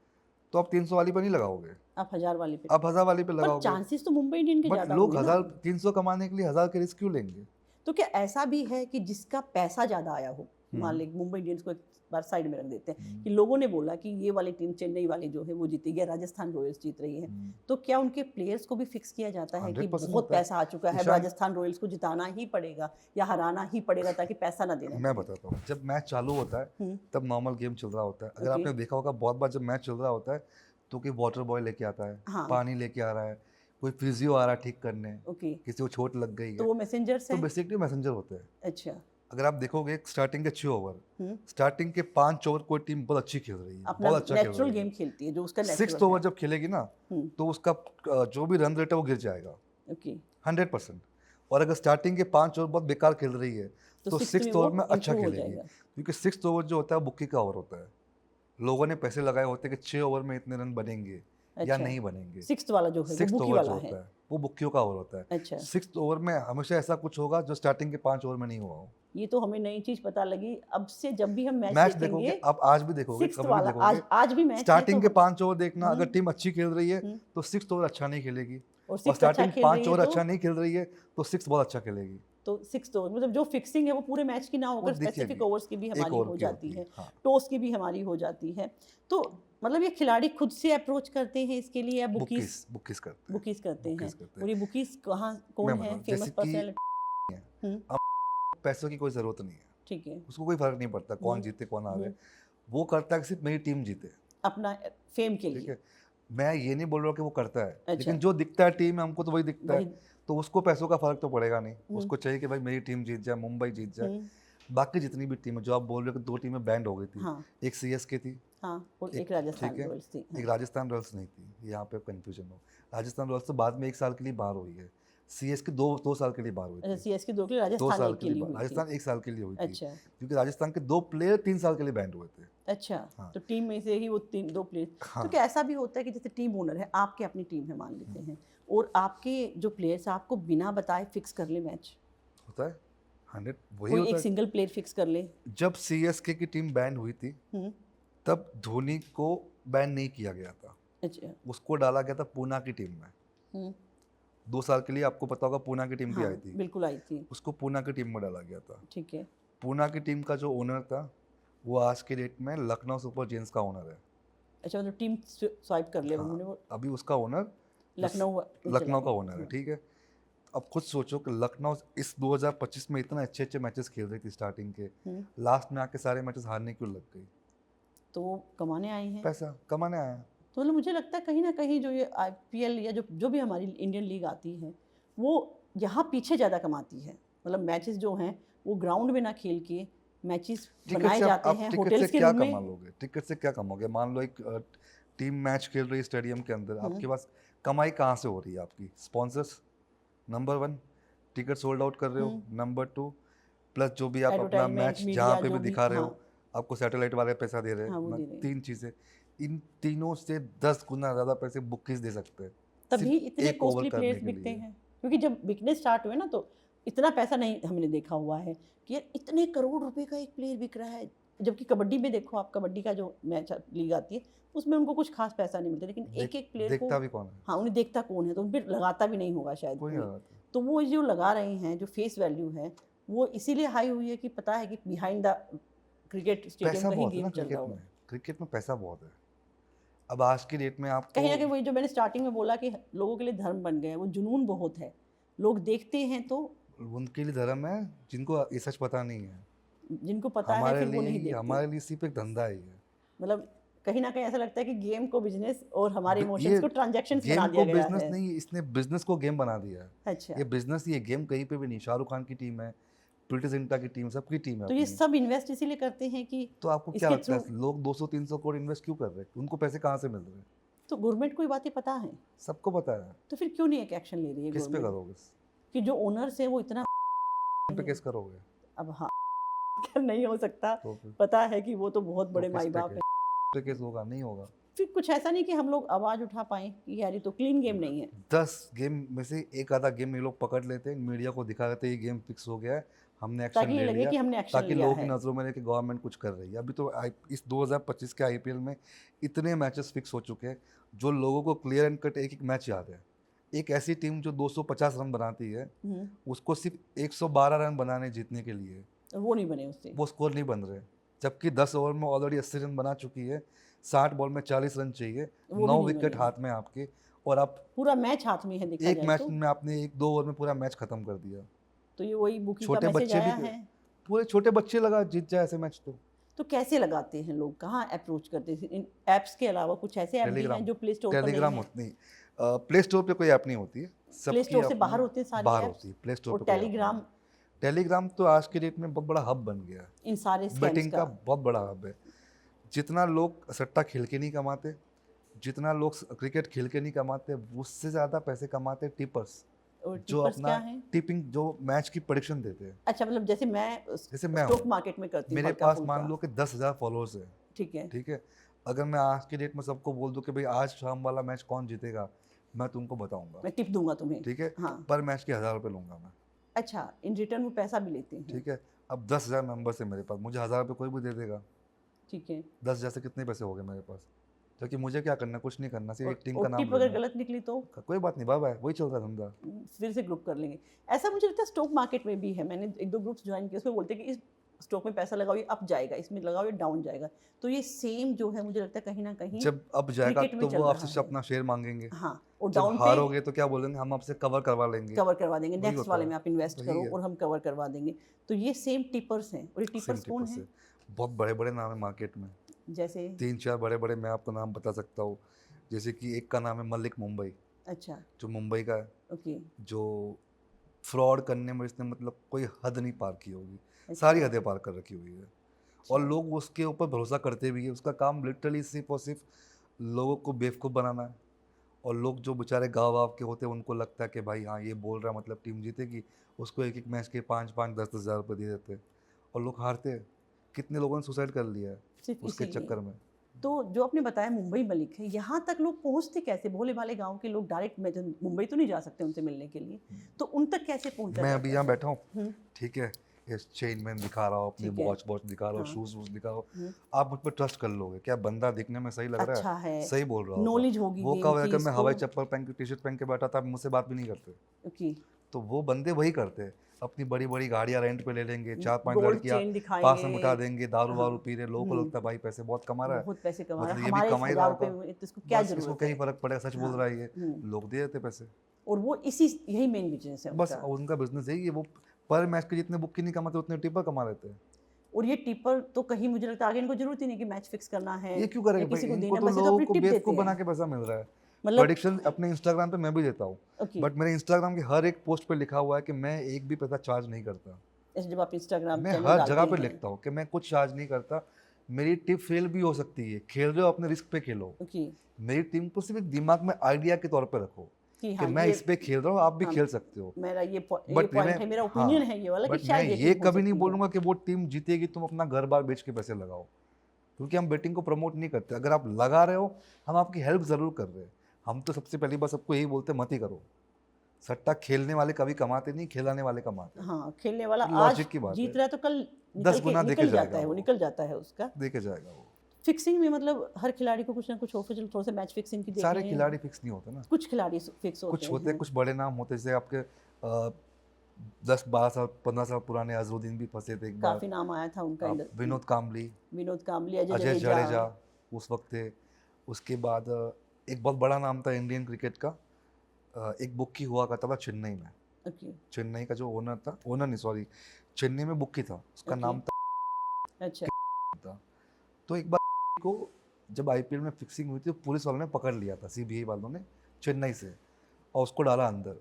तो आप 300 वाली पे नहीं लगाओगे, आप 1000 वाले पे, आप 1000 वाली पे पर लगाओगे। चांसेस तो मुंबई इंडियन के बट ज्यादा लोग होंगे ना। 1000 300 कमाने के लिए 1000 के रिस्क क्यों लेंगे? तो क्या ऐसा भी है कि जिसका पैसा ज्यादा आया हो, मान लें मुंबई इंडियंस को एक बार साइड में रख देते हैं, कि लोगों ने बोला कि ये वाली टीम चेन्नई वाली जो है वो जीतेगी, राजस्थान रॉयल्स जीत रही है, तो क्या उनके प्लेयर्स को भी फिक्स किया जाता है कि 100% बहुत होता है। पैसा आ चुका है, राजस्थान रॉयल्स को जिताना ही पड़ेगा या हराना ही पड़ेगा ताकि पैसा ना देना? मैं बताता हूँ, जब मैच चालू होता है तब नॉर्मल गेम चल रहा होता है। अगर Okay. आपने देखा होगा बहुत बार जब मैच चल रहा होता है तो कोई वाटर बॉय लेके आता है, हाँ। पानी लेके आ रहा है, कोई फिजियो आ रहा है ठीक करने, ओके, किसी को चोट लग गई तो है, वो मैसेंजर्स तो हैं? बेसिकली मैसेंजर होते हैं। अच्छा, अगर आप देखोगे स्टार्टिंग के 6 ओवर, स्टार्टिंग के 5 ओवर कोई टीम बहुत अच्छी खेल रही है, अपना बहुत अच्छा खेल नेचुरल रही है। गेम खेलती है जो उसका 6th नेचुरल ओवर जब खेलेगी ना तो उसका जो भी रन रेट है वो गिर जाएगा ओके, 100%। और अगर स्टार्टिंग के 5 ओवर बहुत बेकार खेल रही है तो sixth में 6th वो ओवर में अच्छा improve हो खेलेगी, जाएगा। क्योंकि 6th ओवर जो होता है बुक्की का ओवर होता है। लोगों ने पैसे लगाए होते हैं कि 6 ओवर में इतने रन बनेंगे या अच्छा। नहीं बनेंगे। 6th वाला जो है वो 6th बुकी ओवर जो वाला होता है। है वो बुक्कियों का ओवर होता है। अच्छा, 6th ओवर में हमेशा ऐसा कुछ होगा जो स्टार्टिंग के 5 ओवर में नहीं हुआ हो। ये तो हमें नई चीज पता लगी। अब से जब भी हम मैच मैच देखेंगे, देखोगे, आप आज भी देखोगे, सिक्स्थ कभी भी वाला आज देखोगे, भी मैच है स्टार्टिंग के तो 5 ओवर देखना, अगर हम्म, टीम अच्छी खेल रही है हम्म, तो 6th ओवर अच्छा नहीं खेलेगी, और और सिक्स अच्छा स्टार्टिंग खेल 5 रही है ओवर तो अच्छा नहीं खेल रही है तो 6th बहुत अच्छा खेलेगी। तो सिक्स ओवर मतलब जो फिक्सिंग है वो पूरे मैच की ना वो होकर दिखेगी, स्पेसिफिक ओवर्स की भी एक हमारी ओवर हो की जाती होती है, है। हाँ, टॉस की भी हमारी हो जाती है। तो मतलब ये खिलाड़ी खुद से अप्रोच करते हैं इसके लिए या बुकीज बुकिस करते हैं, बुकीज करते हैं? बुकिस करते और हैं। ये बुकीज कहाँ मैं कौन बता है रहा हूँ, फेमस जैसे कि पर्सनालिटी? है, हम्म, अब पैसों की कोई जरूरत नहीं है, ठीक है। उसको कोई फर्क नहीं पड़ता कौन जीते कौन हारे, वो करता है कि सिर्फ मेरी टीम जीते, अपना फेम के ठीक लिए। है। मैं ये नहीं बोल रहा हूँ कि वो करता है, अच्छा, लेकिन जो दिखता है टीम में हमको तो वही दिखता वही। है, तो उसको पैसों का फर्क तो पड़ेगा नहीं, उसको चाहिए कि भाई मेरी टीम जीत जाए, मुंबई जीत जाए। हम्म, बाकी जितनी भी टीम है, जो आप बोल रहे हो कि 2 टीमें बैंड हो गई थी, हाँ एक सीएसके थी, हाँ, और एक, एक राजस्थान ठीक है, रॉयल्स थी। हाँ, एक राजस्थान रॉयल्स नहीं थी, यहाँ पे कंफ्यूजन हो। राजस्थान रॉयल्स तो बाद में 1 साल के लिए बाहर हुई है, सीएसके दो साल के लिए बाहर हुई अच्छा, थी, सीएसके 2 के लिए, 2 राजस्थान साल 1 के के लिए लिए हुई थी। राजस्थान 1 साल के लिए हुई थी, अच्छा क्योंकि राजस्थान के 2 प्लेयर 3 साल के लिए बैंड हुए थे। अच्छा, हाँ तो टीम में से ही वो 2 प्लेयर। हाँ, तो क्या ऐसा भी होता है कि जैसे टीम ओनर है, आपकी अपनी टीम है मान लेते हैं, और आपके जो प्लेयर्स आपको बिना बताए फिक्स कर ले मैच, होता है 100, वही कोई होता एक है। सिंगल प्लेयर फिक्स कर ले? जब सीएसके की टीम बैंड हुई थी, हम्म, तब धोनी को बैन नहीं किया गया था, अच्छा, उसको डाला गया था पूना की टीम में। हम्म, 2 साल के लिए, आपको पता होगा, पूना की टीम भी हाँ आई थी, बिल्कुल आई थी। उसको पूना की टीम में डाला गया था। ठीक है। पूना की टीम का जो ओनर था, वो आज के डेट में लखनऊ सुपर जायंट्स का ओनर है। अच्छा, मतलब टीम स्वाइप कर लिया हाँ, उन्होंने, वो अभी उसका ओनर लखनऊ में चला लखनऊ का गया। ओनर है, हाँ, ठीक है। अब खुद सोचो कि लखनऊ इस 2025 में इतना अच्छे अच्छे मैचेस खेल रही थी स्टार्टिंग के, लास्ट में आके सारे मैचेस हारने क्यों लग गई? तो वो कमाने आए हैं। पैसा कमाने आया। तो मतलब मुझे लगता है कहीं ना कहीं जो ये आईपीएल या जो जो भी हमारी इंडियन लीग आती है, वो यहाँ पीछे ज़्यादा कमाती है। मतलब मैचेस जो हैं वो ग्राउंड में ना खेल के मैचेस टिकट बनाए से जाते आप हैं टिकट से होटल्स के क्या रूम कमा में। लोगे? टिकट से क्या कमाओगे? मान लो एक टीम मैच खेल रही है स्टेडियम के अंदर, हम्म, आपके पास कमाई कहाँ से हो रही है? आपकी sponsors, number 1, ticket sold out कर रहे हो, नंबर 2, प्लस जो भी आप अपना एडवर्टाइजमेंट, मैच जहाँ मीडिया पे भी जो भी, दिखा रहे हाँ हो, आपको सैटेलाइट वाले पैसा दे रहे हाँ, वो हैं, दे रहे हैं। 3 चीज़ें, इन तीनों से 10 गुना ज़्यादा पैसे बुकीज दे सकते हैं तभी सिर्फ इतने एक ओवर कॉस्टली करने प्लेयर्स के बिकते लिए। हैं, क्योंकि जब बिकने स्टार्ट हुए ना तो इतना पैसा नहीं हमने देखा हुआ है कि यार इतने करोड़ रुपए का एक प्लेयर बिक रहा है। जबकि कबड्डी में देखो आप, कबड्डी का जो मैच लीग आती है उसमें उनको कुछ खास पैसा नहीं मिलता, लेकिन एक एक प्लेयर को, देखता भी कौन है? हाँ उन्हें देखता कौन है, तो उन पर लगाता भी नहीं होगा शायद कोई कोई। नहीं लगाता। तो वो जो लगा रहे हैं, जो फेस वैल्यू है वो इसीलिए हाई हुई है कि पता है कि बिहाइंड द क्रिकेट स्टेडियम पैसा कहीं बहुत है ना गेम चल रहा क्रिकेट होगा। में, क्रिकेट में पैसा बहुत है। अब आज की डेट में आपको कहीं ना कहीं वही जो मैंने स्टार्टिंग में बोला कि लोगों के लिए धर्म बन गए हैं, वो जुनून बहुत है, लोग देखते हैं तो उनके लिए धर्म है जिनको ये सच पता नहीं है। जिनको पता है फिर वो नहीं देखते। हमारे लिए सिर्फ एक धंधा ही है। मतलब कहीं ना कहीं ऐसा लगता है कि गेम को बिजनेस और हमारे ये इमोशंस को ट्रांजैक्शंस बना गेम दिया को गया बिजनेस है। नहीं, इसने बिजनेस को गेम बना दिया है। अच्छा, ये बिजनेस ही है, गेम कहीं पे भी नहीं। शाहरुख खान की टीम है, प्रीति जिंटा की टीम, सबकी टीम है तो ये अपनी। सब इन्वेस्ट इसीलिए करते हैं कि तो आपको क्या इसके लगता है थ्रू, लोग 200-300 करोड़ इन्वेस्ट क्यों कर रहे हैं? उनको पैसे कहाँ से मिल रहे हैं? तो गवर्नमेंट को ये बातें पता है, सबको पता है। तो फिर क्यों नहीं एक एक्शन ले रही है किस पे गवर्नमेंट करोगे? कि जो ओनर्स है वो इतना पे केस करोगे? अब हाँ नहीं हो सकता, तो फिर पता है कि वो तो बहुत बड़े किस माई पे बाप केस? पे केस होगा? नहीं होगा। फिर कुछ ऐसा नहीं कि हम लोग आवाज उठा पाए कि यार ये तो क्लीन गेम नहीं है। 10 गेम में से एक आधा गेम ये लोग पकड़ लेते हैं, मीडिया को दिखा देते हैं ये गेम फिक्स हो गया है, हमने एक्शन ताकि ये ले लगे लिया, कि हमने एक्शन ताकि लिया लोगों की है। नज़रों में रहे कि गवर्नमेंट कुछ कर रही है। अभी तो इस 2025 के आईपीएल में इतने मैचेस फिक्स हो चुके हैं जो लोगों को क्लियर एंड कट एक एक मैच याद है। एक ऐसी टीम जो 250 रन बनाती है, उसको सिर्फ 112 रन बनाने जीतने के लिए वो नहीं बने उससे, वो स्कोर नहीं बन रहे, जबकि 10 ओवर में ऑलरेडी 80 रन बना चुकी है, 60 बॉल में 40 रन चाहिए, वो भी 9 नहीं विकेट बने। हाथ में आपके, और आप पूरा मैच हाथ में है देखा एक जाए मैच तो। में आपने 1-2 ओवर में पूरा मैच खत्म कर दिया। तो ये वही बुकिंग का छोटे मैसेज बच्चे आया भी, है। पूरे छोटे बच्चे लगा जीत जाए ऐसे मैच। तो कैसे लगाते हैं लोग, कहाँ अप्रोच करते हैं? इन ऐप्स के अलावा कुछ ऐसे ऐप भी हैं जो प्ले स्टोर पर नहीं टेलीग्राम है? होती नहीं, प्ले स्टोर पे कोई ऐप नहीं होती है, प्ले सबकी स्टोर से अपनी बाहर होते हैं सारी बाहर ऐप्स, होती है, प्ले स्टोर और पे कोई ऐप नहीं टेलीग्राम है। टेलीग्राम तो आज के डेट में बहुत बड़ा हब बन गया है, इन सारे स्कैम्स बेटिंग का का। बहुत बड़ा हब है। जितना लोग सट्टा खेल के नहीं कमाते, जितना लोग क्रिकेट खेल के नहीं कमाते, उससे ज़्यादा पैसे कमाते टिपर्स, और जो टिपर्स अपना क्या हैं? टिपिंग, जो मैच की प्रेडिक्शन देते हैं। अच्छा, मतलब जैसे मैं जैसे मैं स्टॉक हूँ, मार्केट में करती हूँ मेरे हल्का पास फुल्का। मान लो कि 10,000 फॉलोअर्स है, ठीक है, ठीक है। अगर मैं आज की डेट में सबको बोल दूं कि भाई आज शाम वाला मैच कौन जीतेगा, मैं तुमको बताऊंगा, मैं टिप दूंगा तुम्हें। ठीक है। हाँ, पर मैच के 1,000 रुपये लूंगा मैं, अच्छा, इन रिटर्न वो पैसा भी लेते हैं। ठीक है। अब 10,000 मेंबर्स है मेरे पास, मुझे 1,000 रुपये कोई भी दे देगा। ठीक है। 10,000 से कितने पैसे हो गए मेरे पास, क्योंकि मुझे क्या करना, कुछ नहीं करना, सिर्फ एक टीम का और नाम टिप अगर लेना। गलत निकली तो कोई बात नहीं, बाबा है, वही चल रहा है धंधा। फिर से ग्रुप कर लेंगे। ऐसा मुझे लगता है स्टॉक मार्केट में भी है, मैंने एक दो ग्रुप्स ज्वाइन किए, उसमें बोलते हैं कि इस स्टॉक में पैसा लगाओ ये अप जाएगा, इसमें लगाओ ये डाउन जाएगा। तो ये सेम जो है मुझे लगता है कहीं ना कहीं जब अब जाएगा क्रिकेट में तो चल वो रहा आपसे है। अपना शेयर मांगेंगे, हाँ, और जब डाउन पे हारोगे तो क्या बोलेंगे, हम आपसे कवर करवा लेंगे। कवर करवा देंगे, वही नेक्स्ट होता वाले है। में आप इन्वेस्ट वही करो है। और हम कवर करवा देंगे। तो ये सेम टिपर्स हैं। और ये सेम टिपर्स कौन टिपर है? से बहुत बड़े बड़े नाम है मार्केट में, जैसे 3-4 बड़े बड़े मैं आपको नाम बता सकता हूँ। जैसे कि एक का नाम है मलिक मुंबई, अच्छा, जो मुंबई का है, ओके, जो फ्रॉड करने में इसने मतलब कोई हद नहीं पार की होगी, अच्छा, सारी हदें पार कर रखी हुई है। और लोग उसके ऊपर भरोसा करते भी है। उसका काम लिटरली सिर्फ और सिर्फ लोगों को बेवकूफ़ बनाना है। और लोग जो बेचारे गाँव वाव के होते हैं उनको लगता है कि भाई हाँ ये बोल रहा है मतलब टीम जीतेगी, उसको एक एक मैच के 5-5 10-10 हज़ार रुपये दे देते हैं और लोग हारते हैं। कितने लोगों ने सुसाइड कर लिया है सिर्फ उसके इसीलिए। चक्कर में। तो जो आपने बताया मुंबई मलिक है, यहाँ तक लोग पहुँचते कैसे? भोले भाले गांव के लोग डायरेक्ट मुंबई तो नहीं जा सकते उनसे मिलने के लिए, तो उन तक कैसे पहुँचा मैं जाता अभी है? यहाँ बैठा हूँ, हम्म, ठीक है, ये चेन मैन दिखा रहा हूँ, अपनी ठीक है। वॉच दिखा रहा हूँ, हाँ। शूज़ वूज दिखा रहा हूँ। हम्म, आप मुझ पर ट्रस्ट कर लोगे क्या? बंदा दिखने में सही लग रहा अच्छा है, है, सही बोल रहा होगा। नॉलेज होगी वो गेम कब है की कि मैं इसको। हवाई चप्पल पहन के टी शर्ट पहन के बैठा था, मुझसे बात भी नहीं करते। ओके, तो वो बंदे वही करते हैं, अपनी बड़ी बड़ी गाड़ियाँ रेंट पे ले लेंगे, 4-5 गोल्ड लड़कियाँ चेन पास में दिखाएंगे। बिठा देंगे, दारू हाँ, वारू पी रहे, लोगों को लगता है भाई पैसे बहुत कमा रहा है, बहुत पैसे कमा रहा मतलब है, ये भी हमारे कमा ही रहा 1,000 होगा, रुपये में तो इसको क्या बस इसको जरूरत क्या ही है? फर्क पड़ेगा, सच बोल हाँ, रहा है ये, लोग दे देते पैसे। और वो इसी यही मेन बिजनेस है बस उनका। उनका बिजनेस है ये, वो पर मैच के जितने बुक की नहीं कमाते उतने टिपर कमा लेते हैं। और ये टिपर तो कहीं मुझे लगता है आगे इनको जरूरत ही नहीं कि मैच फिक्स करना है ये क्यों या करेंगे भाई, किसी को इनको देना, तो बस ये तो लोगों अपनी को टिप देते बेवकूफ़ बना हैं। के पैसा मिल रहा है। मतलब प्रेडिक्शन अपने इंस्टाग्राम पे मैं भी देता हूँ, ओके, बट मेरे इंस्टाग्राम के हर एक पोस्ट पे लिखा हुआ है कि मैं एक भी पैसा चार्ज नहीं करता। ऐसे जब आप इंस्टाग्राम मैं चैनल हर डालते जगह पे हैं। लिखता हूँ कि मैं कुछ चार्ज नहीं करता, मेरी टिप फेल भी हो सकती है, खेल रहे हो अपने रिस्क पे खेलो। ओके, मेरी टीम को सिर्फ एक दिमाग में आइडिया के तौर पे रखो कि कि हाँ मैं ये इस पे खेल रहा हूँ, आप भी हाँ, खेल सकते हो। मेरा ये बट पॉइंट है, मेरा ओपिनियन है ये वाला कि बट मैं शायद ये टीम हो कभी नहीं सकती है। बोलूंगा कि वो टीम जीतेगी, तुम अपना घर बार बेच के पैसे लगाओ, क्योंकि हम बेटिंग को प्रमोट नहीं करते। अगर आप लगा रहे हो, हम आपकी हेल्प ज़रूर कर रहे हैं। हम तो सबसे पहली बार सबको यही बोलते हैं, मत ही करो। सट्टा खेलने वाले कभी कमाते नहीं, खिलाने वाले कमाते हैं। हाँ, खेलने वाला आज लॉजिक की बात जीत है, रहा है तो कल 10 गुना देके निकल जाता जाएगा है, वो वो। निकल जाता है उसका। देखे जाएगा वो। फिक्सिंग में मतलब हर खिलाड़ी को कुछ ना कुछ ऑफर, चलो थोड़ा सा मैच फिक्सिंग की देख सारे लें। खिलाड़ी फिक्स नहीं होते ना, कुछ खिलाड़ी फिक्स होते कुछ होते हैं। कुछ बड़े नाम होते, जैसे आपके 10-12 साल 15 साल पुराने अजरुद्दीन भी फंसे थे एक बार। काफी नाम आया था उनका। विनोद काम्बली, विनोद काम्बली, अजय अजय जडेजा जडेजा। उस वक्त थे। उसके बाद एक बहुत बड़ा नाम था इंडियन क्रिकेट का, एक बुक्की हुआ करता था चेन्नई में। ओके, चेन्नई का जो ओनर था, ओनर नहीं सॉरी, चेन्नई में बुक्की था, उसका ओके, नाम अच्छा, था। तो एक बार को जब आईपीएल में फिक्सिंग हुई थी, तो पुलिस वालों ने पकड़ लिया था, सीबीआई वालों ने चेन्नई से, और उसको डाला अंदर।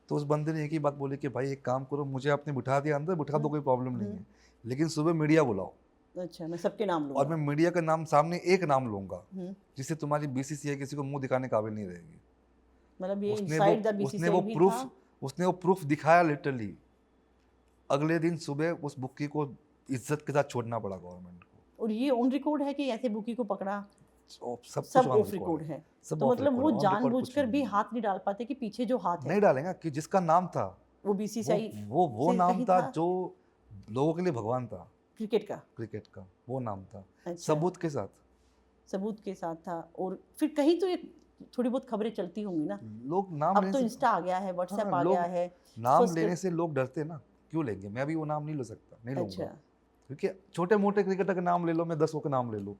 तो उस बंदे ने एक ही बात बोली कि भाई एक काम करो, मुझे आपने बिठा दिया अंदर, बिठा दो, कोई प्रॉब्लम नहीं है, लेकिन सुबह मीडिया बुलाओ अच्छा, मैं सबके नाम और लूंगा। मैं मीडिया का नाम सामने एक नाम लूंगा हम्म, जिससे तुम्हारी बीसीसीआई किसी को मुंह दिखाने काबिल नहीं रहेगी। मतलब ये उसने इनसाइड द वो बीसीसीआई भी प्रूफ था। उसने वो प्रूफ दिखाया लिटरली। अगले दिन सुबह उस बुक्की को इज्जत के साथ छोड़ना पड़ा गवर्नमेंट को। और ये ऑन रिकॉर्ड है कि ऐसे बुकी को पकड़ा, सब सब कुछ on ऑफ रिकॉर्ड है। सब तो off मतलब record वो है, on record जानबूझकर कुछ भी नहीं है। हाथ नहीं डाल पाते कि पीछे जो हाथ है नहीं डालेगा कि जिसका नाम था वो बीसीसीआई वो से नाम कहीं था जो लोगों के लिए भगवान था, क्रिकेट का। क्रिकेट का वो नाम था, अच्छा, सबूत के साथ। सबूत के साथ था। और फिर कहीं तो ये थोड़ी बहुत खबरें चलती होंगी ना। लोग नाम अब लेने तो से, इंस्टा आ गया है, व्हाट्सएप हाँ, आ लोग गया है, नाम First- लेने से लोग डरते ना, क्यों लेंगे? मैं भी वो नाम नहीं ले सकता, नहीं अच्छा, लूंगा, क्योंकि छोटे मोटे क्रिकेटर का नाम ले लो, मैं 10 का नाम ले लूँ,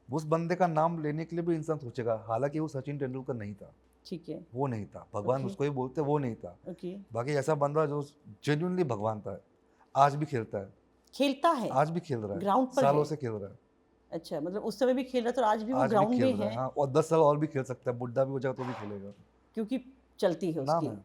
उस बंदे का नाम लेने के लिए भी इंसान सोचेगा। हालांकि वो सचिन तेंदुलकर नहीं था, ठीक है, वो नहीं था, भगवान Okay. उसको ही बोलते, वो नहीं था। ओके। बाकी ऐसा बंदा जो जेन्युइनली भगवान था, आज भी खेलता है, खेलता है, आज भी खेल रहा है, ग्राउंड पर सालों है। से खेल रहा है, अच्छा, मतलब उस समय भी खेल रहा था और आज भी वो आज भी ग्राउंड खेल में रहा है, है, हाँ, और 10 साल और भी खेल सकता है, बुढ़ा भी हो जाएगा तो भी खेलेगा, क्योंकि चलती है नाम उसकी। है।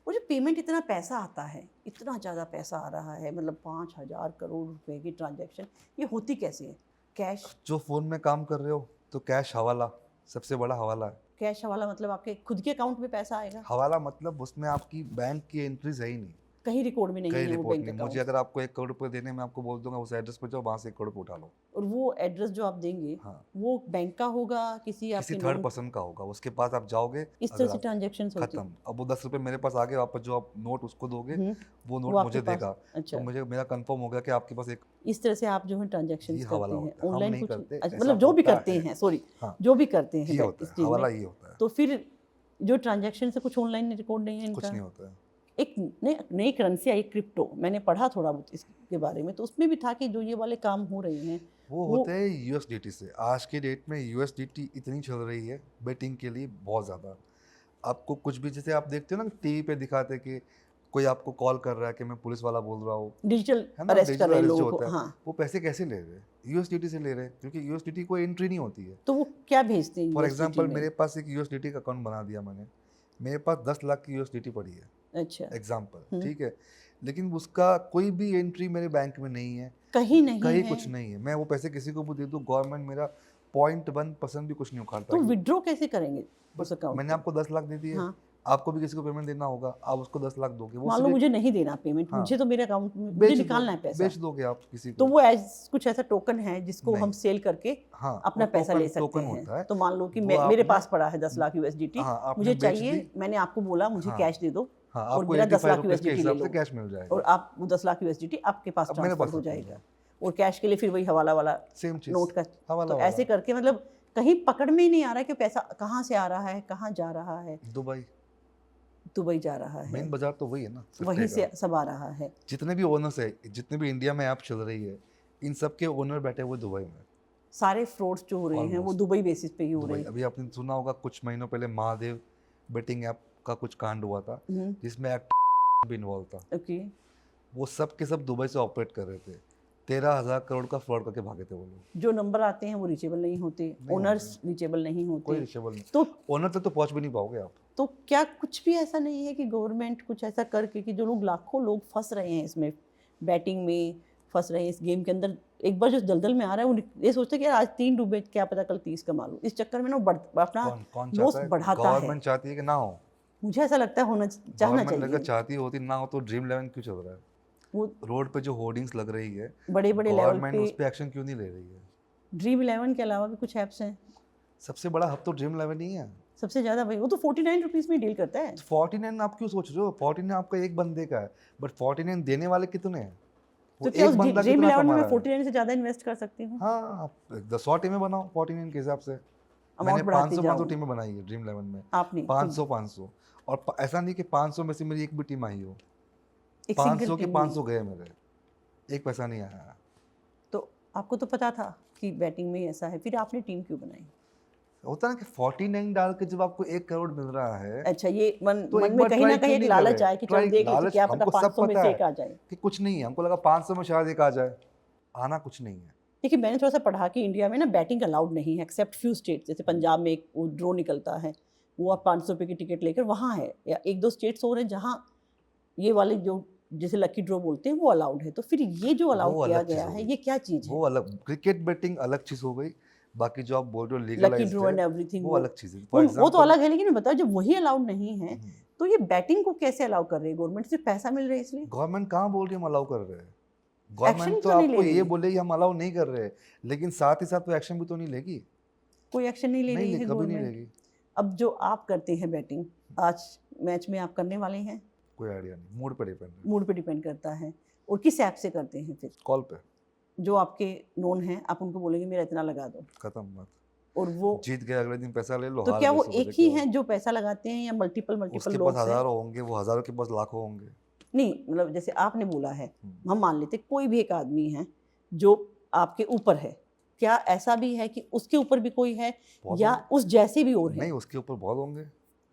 वो जो पेमेंट इतना पैसा आता है, इतना ज़्यादा पैसा आ रहा है, मतलब 5,000 करोड़ रुपए की ट्रांजैक्शन, ये होती कैसे है? कैश? जो फ़ोन में काम कर रहे हो तो कैश हवाला सबसे बड़ा हवाला है। कैश हवाला मतलब आपके खुद के अकाउंट में पैसा आएगा? हवाला मतलब उसमें आपकी बैंक की एंट्रीज है ही नहीं, कहीं रिकॉर्ड में नहीं कहीं है वो रिपोर्ट बैंक नहीं। अकाउंट। मुझे अगर आपको 1 करोड़ रुपए देने, मैं आपको बोल दूंगा उस एड्रेस पे जाओ, वहाँ से 1 करोड़ रुपए उठा लो। और वो एड्रेस जो आप देंगे हाँ, वो बैंक का होगा, किसी किसी आपके थर्ड नोन, पर्सन का होगा, उसके पास आप जाओगे। इस अगर तरह से आप ट्रांजेक्शन्स होती खत्म, अब वो 10 रुपए मेरे पास आ गए वापस, जो आप नोट उसको दोगे, हैं। वो वो नोट आपके मुझे पास, देगा, अच्छा, तो मुझे मेरा कंफर्म हो गया कि आपके पास एक इस तरह से आप जो है ये ट्रांजेक्शन्स हवाला करते हैं होता है। हम ऑनलाइन नहीं कुछ, करते, अच्छा, ऐसा मतलब जो भी होता करते है। हैं, सॉरी, हाँ, जो भी करते हैं ये होता इस है, चीज़ हवाला में, ये होता है, तो फिर जो ट्रांजेक्शन से कुछ ऑनलाइन रिकॉर्ड नहीं है कुछ इनका। नहीं होता है। एक नई करेंसी आई क्रिप्टो, मैंने पढ़ा थोड़ा बहुत इसके बारे में, तो उसमें भी था कि जो ये वाले काम हो रहे हैं वो होता है यूएसडीटी से। आज के डेट में यूएसडीटी इतनी चल रही है बेटिंग के लिए, बहुत ज़्यादा। आपको कुछ भी, जैसे आप देखते हो ना टीवी पे दिखाते कि कोई आपको कॉल कर रहा है कि मैं पुलिस वाला बोल रहा हूँ, डिजिटल है ना, अरेस्ट कर डिजिटल रहे हैं अरेस्ट जो लोगों होता को, है, हाँ। वो पैसे कैसे ले रहे हैं? यूएसडीटी से ले रहे हैं, क्योंकि यूएसडीटी कोई एंट्री नहीं होती है। तो वो क्या भेजते हैं फॉर यूएसडीटी एग्जांपल में? मेरे पास एक यूएसडीटी का अकाउंट बना दिया मैंने, मेरे पास 10 लाख की यूएसडीटी पड़ी है, अच्छा, एग्जांपल, ठीक है, लेकिन उसका कोई भी एंट्री मेरे बैंक में नहीं है, कहीं नहीं कहीं है। कुछ नहीं है। मैं वो पैसे किसी को भी दे दूँ, गवर्नमेंट मेरा 0.1% भी कुछ नहीं उखाड़ तो पाएगी। विड्रॉ कैसे करेंगे बस उस अकाउंट मैंने को? आपको 10 लाख दे दिए, हाँ, आपको भी किसी को पेमेंट देना होगा, आप उसको 10 लाख दोगे, वो मान लो सिर्फ मुझे नहीं देना पेमेंट, हाँ, मुझे तो मेरे अकाउंट में मुझे बेच दो, निकालना है पैसा, बेच दोगे आप किसी तो को। वो कुछ ऐसा टोकन है जिसको नहीं, हम सेल करके हाँ, अपना वो पैसा ले टोकन सकते टोकन हैं। होता है, तो मान लो कि वो मेरे आपने, पास पड़ा है 10 लाख यूएसडीटी, हाँ, आपने मुझे बेच चाहिए, दी, मैंने आपको बोला मुझे हाँ, कैश दे दो, हाँ, और आपको मेरा 10 85 लाख रुपीज़ के यूएसडीटी ले हिसाब से लो, कैश मिल और जाएगा, आप वो 10 लाख यूएसडीटी आपके पास अब मेरे ट्रांसफर पास हो आ जाएगा। जाएगा। और कैश के लिए फिर वही हवाला वाला सेम चीज़, नोट का। हवाला तो वाला, ऐसे करके मतलब कहीं पकड़ में ही नहीं आ रहा है कि पैसा कहाँ से आ रहा है, कहाँ जा रहा है। दुबई, दुबई जा रहा है, मेन बाजार तो वही है ना, वहीं सट्टे से का। सब आ रहा है। जितने भी ओनर्स है, जितने भी इंडिया में ऐप चल रही है, इन सब के ओनर बैठे हुए दुबई में, सारे फ्रॉड्स जो हो रहे हैं वो ऑलमोस्ट दुबई बेसिस पे ही हो रहे दुबई। हैं। अभी आपने सुना होगा कुछ महीनों पहले महादेव बेटिंग ऐप का कुछ कांड हुआ था, जिसमें एक्ट भी इन्वॉल्व था। ओके, वो सब के सब दुबई से ऑपरेट कर रहे थे, 13,000 करोड़ का फ्रॉड करके भागे थे वो लोग। जो नंबर आते हैं वो रीचेबल नहीं होते, नहीं ओनर्स रीचेबल नहीं कोई होते। रिचेबल नहीं, तो ओनर तक तो पहुंच भी नहीं पाओगे आप। तो क्या कुछ भी ऐसा नहीं है कि गवर्नमेंट कुछ ऐसा करके कि जो लोग लाखों लोग फंस रहे हैं इसमें, बैटिंग में फंस रहे हैं इस गेम के अंदर, एक बार जो दलदल में आ रहा है वो ये सोचते हैं कि यार आज 3 डूबे, क्या पता कल 30 कमा लूं, इस चक्कर में ना वो अपना कौन लॉस चाहता है? बढ़ाता है। गवर्नमेंट चाहती है कि ना हो, मुझे ऐसा लगता है होना चाहना गवर्नमेंट अगर चाहिए। चाहती होती ना हो तो ड्रीम 11 क्यों चल रहा है? वो रोड पे जो होर्डिंग्स लग रही है, बड़े बड़े लेवल गवर्नमेंट पे उस पे एक्शन क्यों नहीं ले रही है? ड्रीम 11 के अलावा भी कुछ ऐप्स हैं, सबसे बड़ा हब तो ड्रीम 11 ही है। सबसे ज़्यादा भाई वो तो 49 रुपीज़ में डील करता है। 49 आप क्यों सोच रहे हो? 49 आपका एक बंदे का है, बट 49 देने वाले कितने हैं? वो तो क्या उस एक बंदा ड्रीम कितना 11 में कमा मैं रहा है? 49 से ज़्यादा इन्वेस्ट कर सकती हूँ? हाँ, आप 100 टीमें बनाओ 49 के हिसाब से। मैंने अमाउंट बढ़ाती 500 जाऊँ टीमें बनाई है ड्रीम 11 में, आपने 500 और ऐसा नहीं कि 500 में से मेरी एक भी टीम आई हो, एक 500 सिंगल के टीम 500 गए मेरे, एक पैसा नहीं आया। तो आपको तो पता था कि बैटिंग में ऐसा है, फिर आपने टीम क्यों बनाई? होता है ना कि 49 डाल के जब आपको 1 करोड़ मिल रहा है, अच्छा, ये मन तो मन एक में बार कहीं ना ट्राई कहीं क्यों एक नहीं लालच करे? आए कि चल ट्राई, देख लेते, लालच क्या पता हमको सब 500 में पता से है एक आ जाए। कि कुछ नहीं है, हमको लगा 500 में शायद एक आ जाए, आना कुछ नहीं है। देखिए, मैंने थोड़ा सा पढ़ा कि इंडिया में ना बैटिंग अलाउड नहीं है एक्सेप्ट फ्यू स्टेट, जैसे पंजाब में एक वो ड्रॉ निकलता है, वो आप 500 रुपये की टिकट लेकर वहाँ है, या एक दो स्टेट्स और हैं जहाँ ये वाले जो जैसे लकी ड्रॉ बोलते हैं वो अलाउड है। तो फिर ये जो वो अलाउड किया अलग चीज गया हो है गई, ये क्या चीज़ वो है? अलग, क्रिकेट बेटिंग अलग चीज हो गई, बाकी जो आप बोल रहे हो लकी लीगलाइज्ड ड्रॉ एंड है, एवरीथिंग वो अलग चीज है। वो फॉर वो तो एग्जांपल, अलग है, लेकिन बताओ जब वही अलाउड नहीं है तो ये बैटिंग को कैसे अलाउ कर रही है गवर्नमेंट? सिर्फ पैसा मिल रहा है इसलिए? गवर्नमेंट कहाँ बोल रही है हम अलाउ कर रहे हैं? एक्शन गवर्नमेंट तो क्यों नहीं ले आपको रही ये है? बोलेगी हम अलाउ नहीं कर रहे, लेकिन साथ ही साथ तो एक्शन भी तो नहीं लेगी। कोई एक्शन नहीं ले रही है कभी नहीं गवर्नमेंट। लेगी। अब जो आप करते हैं बैटिंग, आज मैच में आप करने वाले हैं, कोई आइडिया नहीं, मूड पे डिपेंड है। मूड पे डिपेंड करता है। और किस ऐप से करते हैं फिर? कॉल पे, जो आपके नोन हैं आप उनको बोलेंगे मेरा इतना लगा दो, खत्म बात। और वो जीत गए अगले दिन पैसा ले लो, तो हार क्या गए वो सुबह एक जाके ही आओ। हैं जो पैसा लगाते हैं या मल्टीपल उसके लोग पास हैं? हजारों होंगे, वो हजारों के पास लाखों होंगे। नहीं, मतलब जैसे आपने बोला है, हम मान लेते कोई भी एक आदमी है जो आपके ऊपर है, क्या ऐसा भी है कि उसके ऊपर भी कोई है बहुत या होंगे। उस जैसे भी और है? नहीं, उसके ऊपर बहुत होंगे।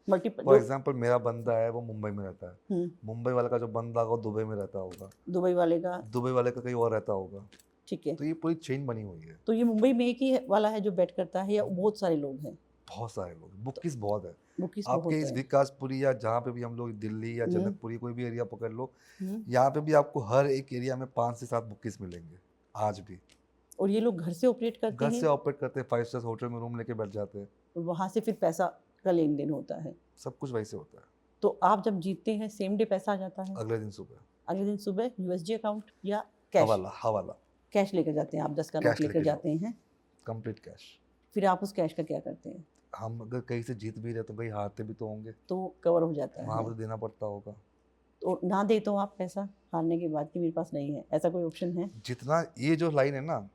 मल्टीपल फॉर एग्जांपल मेरा बंदा है, वो मुंबई में रहता है, हम्म, मुंबई वाले का जो बंदा होगा वो दुबई में रहता होगा, दुबई वाले का, दुबई वाले का कहीं और रहता होगा। ठीक है। तो ये पूरी चेन बनी हुई है। तो ये मुंबई में एक ही वाला है जो बैट करता है या बहुत सारे लोग हैं? बहुत सारे लोग, बुकिस बहुत है। बुकिस बहुत आपके इस है। विकासपुरी या जहाँ पे भी हम लोग, दिल्ली या हम्म। जनकपुरी, कोई भी एरिया पकड़ लो, हम्म। यहाँ पे भी आपको हर एक एरिया में 5 से 7 बुकिस मिलेंगे आज भी। और ये लोग घर से ऑपरेट करते घर से हैं ऑपरेट करते हैं, 5 स्टार होटल में रूम लेके बैठ जाते हैं, और वहाँ से फिर पैसा का लेन देन होता है। सब कुछ वैसे होता है। तो आप जब जीतते हैं सेम डे पैसा आ जाता है? अगले दिन सुबह अगले दिन सुबह यूएसडी अकाउंट या कैश? हवाला हवाला कैश लेकर जाते हैं आप, 10 का नोट कैश लेकर लेके जाते हैं, कंप्लीट कैश। फिर आप उस कैश का क्या करते हैं? हम अगर कहीं से जीत भी रहे तो कहीं हारते भी तो होंगे, तो कवर हो जाता वहाँ है। पर देना पड़ता होगा। तो ना दे तो आप पैसा हारने के बाद कि मेरे पास नहीं है, ऐसा कोई ऑप्शन है? जितना ये जो लाइन है ना,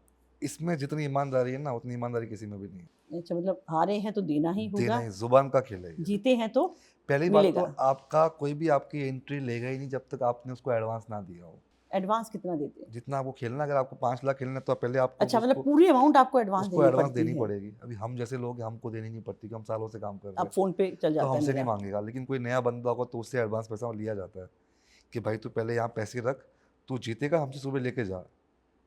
इसमें जितनी ईमानदारी है ना उतनी ईमानदारी किसी में भी नहीं है। अच्छा, मतलब हारे हैं तो देना ही देना होगा, ही जुबान का खेल है ये। जीते हैं तो पहली बात तो मिलेगा। आपका कोई भी आपकी एंट्री लेगा ही नहीं जब तक आपने उसको एडवांस ना दिया हो। एडवांस कितना देते हैं? जितना आपको खेलना, अगर आपको 5 लाख खेलना है तो पहले आपको अच्छा, मतलब उसको पूरी अमाउंट आपको एडवांस उसको एडवांस देनी देनी पड़ती है। पड़ेगी। अभी हम जैसे लोग हैं, हमको देनी नहीं पड़ती कि हम सालों से काम कर रहे अब हैं, फोन पे चल तो जाता है हमसे नहीं मेरा। मांगेगा। लेकिन कोई नया बंदा होगा तो उससे एडवांस पैसा लिया जाता है कि भाई तू पहले यहाँ पैसे रख, तू जीतेगा हमसे सुबह लेके जा,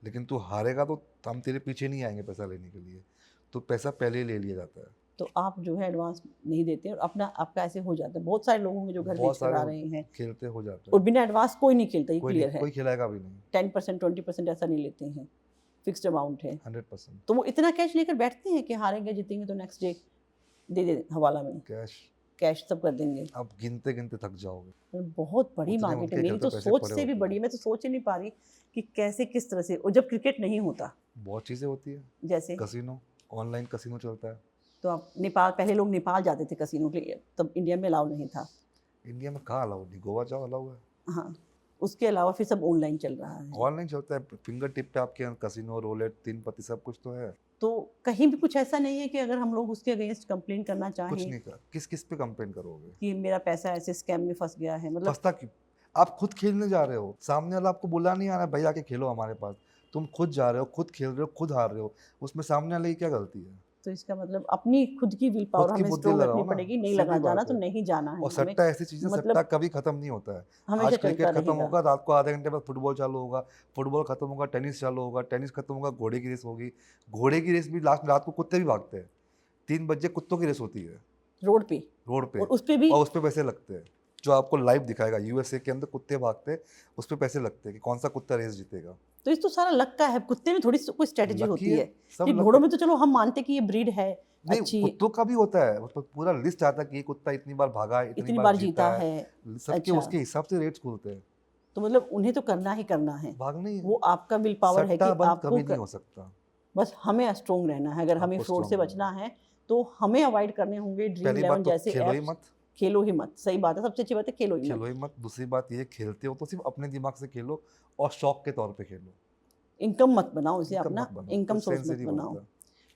लेकिन तू हारेगा तो हम तेरे पीछे नहीं आएंगे पैसा लेने के लिए, तो पैसा पहले ही ले लिया जाता है। तो आप जो है एडवांस नहीं देते और अपना आपका ऐसे हो जाता है। बहुत सारे लोग होंगे जो घर बहुत बेच कर आ सारे रहे हैं खेलते हो जाते और हैं, बिना एडवांस कोई नहीं खेलता, ये कोई क्लियर नहीं, है। कोई खिलाएगा भी नहीं। 10% 20% ऐसा नहीं लेते हैं, फिक्स्ड अमाउंट है। 100% तो वो इतना कैश लेकर बैठते हैं कि हारेंगे जीतेंगे तो नेक्स्ट डे दे हवाला में कैश। कैश सब कर देंगे। आप गिनते गिनते थक जाओगे। और बहुत बड़ी उतने मार्केट है उनके मेरी घर तो पे पैसे सोच पड़े से भी होते बड़ी है। हैं। मैं तो सोच ही नहीं पा रही कि कैसे किस तरह से, और जब क्रिकेट नहीं होता बहुत चीज़ें होती है, जैसे, कसिनो, ऑनलाइन कसिनो चलता है। तो आप नेपाल, पहले लोग नेपाल जाते थे कसिनो के लिए, तब इंडिया में अलाउ नहीं था। इंडिया में कहाँ अलाउ नहीं, गोवा जाओ अलाउ है। हाँ, उसके अलावा फिर सब ऑनलाइन चल रहा है। ऑनलाइन चलता है, फिंगर टिप पे आपके यहाँ कसिनो, रोलेट, 3 पत्ती सब कुछ तो है। तो कहीं भी कुछ ऐसा नहीं है कि अगर हम लोग उसके अगेंस्ट कंप्लेन करना कुछ चाहें नहीं कर, किस किस पे कंप्लेन करोगे? कि मेरा पैसा ऐसे स्कैम में फंस गया है, मतलब फंसता क्यों? आप खुद खेलने जा रहे हो, सामने वाला आपको बुला नहीं आ रहा है, भाई आके खेलो हमारे पास। तुम खुद जा रहे हो, खुद खेल रहे हो, खुद हार रहे हो, उसमें सामने वाले की क्या गलती है? तो इसका मतलब अपनी खुद की विल पावर खुद की हमें बुद्धि स्ट्रॉन्ग लगाओ रखनी ना, पड़ेगी। नहीं सीधी लगा जाना बात तो है। नहीं जाना है और हमें, सट्टा ऐसी चीज़ है, मतलब सट्टा कभी खत्म नहीं होता है। हमेशा आज क्रिकेट चलता खत्म रहेगा। होगा, रात को आधे घंटे बाद फुटबॉल चालू होगा, फुटबॉल खत्म होगा, टेनिस चालू होगा, टेनिस खत्म होगा, घोड़े की रेस होगी, घोड़े की रेस भी लास्ट में रात को कुत्ते भी भागते हैं, 3 बजे कुत्तों की रेस होती है रोड पे, रोड पे, और उस पे भी और उस पे पैसे लगते हैं। जो आपको लाइव दिखाएगा, यूएसए के अंदर कुत्ते भागते हैं, उस पे पैसे लगते हैं कि कौन सा कुत्ता रेस जीतेगा। तो इस तो सारा लक का है। कुत्ते में थोड़ी कोई स्ट्रेटजी लकी होती है, है। सब ये लक घोड़ों है। में तो चलो हम मानते कि ये ब्रीड है नहीं, अच्छी, कुत्तों का भी होता है, उस पर पूरा लिस्ट आता है कि ये कुत्ता इतनी बार भागा है, इतनी बार जीता है। सबके अच्छा, उसके हिसाब से रेट्स खुलते हैं। तो मतलब उन्हें तो करना ही करना है। भागना ही है। वो आपका विल पावर है कि सट्टा बंद आपको कभी नहीं हो सकता। बस हमें स्ट्रोंग रहना है। अगर हमें आपको फ्रॉड से strong बचना है तो हमें अवॉइड करने होंगे ड्रीम पहली 11 बात तो जैसे खेलो ही ऐप्स। मत, खेलो ही मत, सही बात है, सबसे अच्छी बात है खेलो ही खेलो मत। ही मत। दूसरी बात ये, खेलते हो तो सिर्फ अपने दिमाग से खेलो और शौक के तौर पे खेलो। इनकम मत बनाओ इसे, इनकम अपना मत बनाओ, इनकम कोई सोर्स सेंस ही मत नहीं बनाओ। बनता।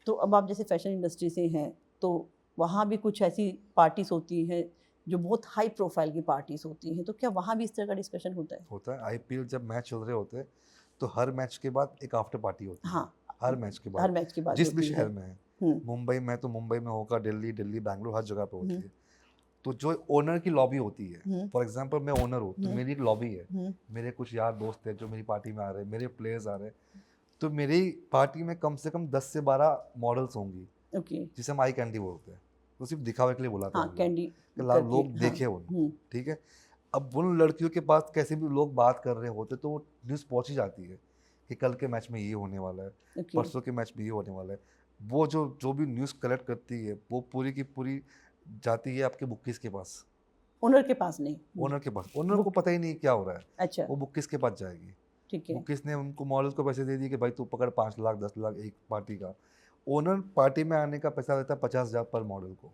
तो अब आप जैसे फैशन इंडस्ट्री से हैं, तो वहाँ भी कुछ ऐसी पार्टीज होती हैं जो बहुत हाई प्रोफाइल की पार्टीज होती हैं, तो क्या वहाँ भी इस तरह का डिस्कशन होता है? होता है। आईपीएल जब मैच चल रहे होते हैं तो हर मैच के बाद एक आफ्टर पार्टी होती है। हाँ, हर मैच के हर बाद, मैच की बात जिस भी होती शहर है। में है। हम्म, मुंबई में तो मुंबई में होगा, दिल्ली दिल्ली, बैंगलोर, हर जगह पे होती है। तो जो ओनर की लॉबी होती है, फॉर एग्जांपल मैं ओनर हूँ तो मेरी एक लॉबी है, मेरे कुछ यार दोस्त हैं जो मेरी पार्टी में आ रहे हैं, मेरे प्लेयर्स आ रहे हैं, तो मेरी पार्टी में कम से कम 10 से 12 मॉडल्स होंगी, ओके, जिसे हम आई कैंडी बोलते हैं। तो सिर्फ दिखावे के लिए बुलाते हैं हाँ हम लोग, कैंडी कि करके, लोग हाँ, देखे उनको, ठीक है। अब उन लड़कियों के पास कैसे भी लोग बात कर रहे होते तो वो न्यूज़ पहुंच ही जाती है कि कल के मैच में ये होने वाला है, ओके, परसों के मैच में ये होने वाला है। वो जो जो भी न्यूज़ कलेक्ट करती है वो पूरी की पूरी जाती है आपके बुक्कीज के पास, ओनर के पास नहीं। ओनर के पास। ओनर को पता ही नहीं क्या हो रहा है, अच्छा, वो बुक्कीज के पास जाएगी। ठीक है। बुक्कीज ने उनको मॉडल्स को पैसे दे दिए कि भाई तू पकड़ 5 लाख 10 लाख एक पार्टी का। ओनर पार्टी में आने का पैसा देता है 50,000 पर मॉडल को,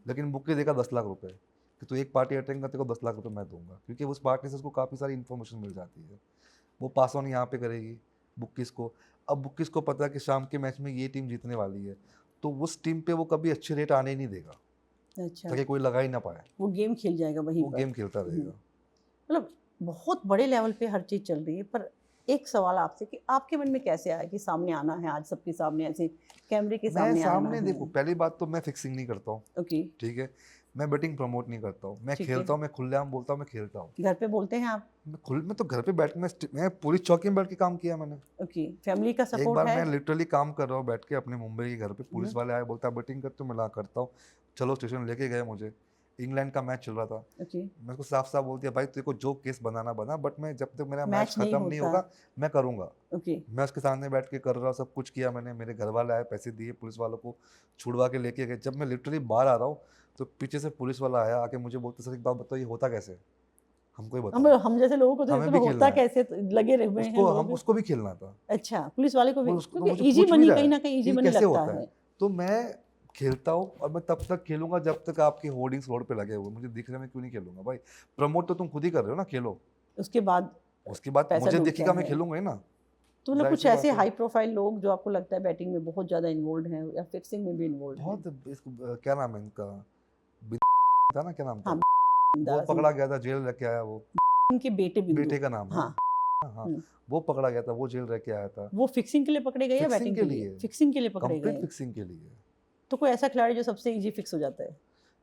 लेकिन बुक के देगा 10 लाख रुपए कि तू एक पार्टी अटेंड करते को 10 लाख रुपए मैं दूंगा, क्योंकि उस पार्टी से उसको काफ़ी सारी इन्फॉर्मेशन मिल जाती है। वो पास ऑन यहाँ पे करेगी बुक्कीज को। अब बुक्कीज को पता है कि शाम के मैच में ये टीम जीतने वाली है, तो उस टीम पे वो कभी अच्छे रेट आने ही नहीं देगा, अच्छा, ताकि कोई लगा ही ना पाए। वो गेम खेल जाएगा वहीं वो पर। गेम खेलता रहेगा। मतलब बहुत बड़े लेवल पे हर चीज़ चल रही है। पर एक सवाल आपसे कि आपके मन में कैसे आया कि सामने आना है, आज सबके सामने ऐसे कैमरे के मैं सामने आना सामने है? देखो, पहली बात तो मैं फिक्सिंग नहीं करता हूँ, ओके, ठीक है। मैं बेटिंग प्रमोट नहीं करता हूँ, मैं ठीक है। खेलता हूँ, मैं खुलेआम बोलता हूँ, मैं खेलता हूँ। घर पे बोलते हैं आप? मैं तो घर पे बैठ के मैं पूरी चौकी में बैठ के काम किया मैंने। ओके, फैमिली का एक सपोर्ट बार है? मैं लिटरली काम कर रहा हूँ बैठ के अपने मुंबई के घर पे, पुलिस वाले आए, बोलता बैटिंग कर, तो मैं ला करता हूँ, चलो स्टेशन लेके गए मुझे। इंग्लैंड का मैच चल रहा था, ओके, मैं उसको साफ साफ बोल दिया भाई तेरे को जो केस बनाना बना, बट मैं जब तक मेरा मैच मैच नहीं खत्म नहीं होता। होगा मैं करूँगा। ओके, मैं उसके सामने बैठ के कर रहा हूँ, सब कुछ किया मैंने, मेरे घर वाले आए, पैसे दिए, पुलिस वालों को छुड़वा के लेके गए। जब मैं लिटरली बाहर आ रहा हूँ तो पीछे से पुलिस वाला आया, आके मुझे बोलते सर एक बात बताओ ये होता कैसे, हमको ही बताओ, हम जैसे लोगों को तो हमें इतना भी खेलना होता है। कैसे, तो लगे रहे हैं लोग। उसको भी खेलना था, अच्छा, पुलिस वाले को भी, वो उसको तो क्योंकि मुझे इजी पूछ भी मनी रहा कहीं है ना कहीं कि इजी ये मनी कैसे लगता होता है। है। तो मैं खेलता हूँ और मैं तब तक खेलूंगा जब तक आपके होर्डिंग्स रोड पे लगे हुए मुझे दिख रहे, मैं क्यों नहीं खेलूंगा भाई, प्रमोट तो तुम खुद ही कर रहे हो ना, खेलो। उसके बाद उसके बाद पैसा मुझे डूबता दिखेगा मैं है। खेलूंगा ही ना, तो मतलब जाहिर कुछ सी ऐसे बात है। हाई प्रोफाइल लोग जो आपको लगता है बैटिंग में बहुत ज्यादा इन्वॉल्व हैं या फिक्सिंग में भी इन्वॉल्व हैं? बहुत इसको क्या नाम है इनका, था ना, क्या नाम हाँ, था, वो दारा सिंह, पकड़ा गया था, जेल रह के आया वो, उनके बेटे बिंदु। बेटे का नाम है हाँ। ना, हाँ, वो पकड़ा गया था, वो जेल रह के आया था। वो फिक्सिंग के लिए पकड़े गए या फिक्सिंग बैटिंग के के लिए? लिए, फिक्सिंग के लिए पकड़े कंप्लीट गए। फिक्सिंग के लिए। तो कोई ऐसा खिलाड़ी जो सबसे इजी फिक्स हो जाता है?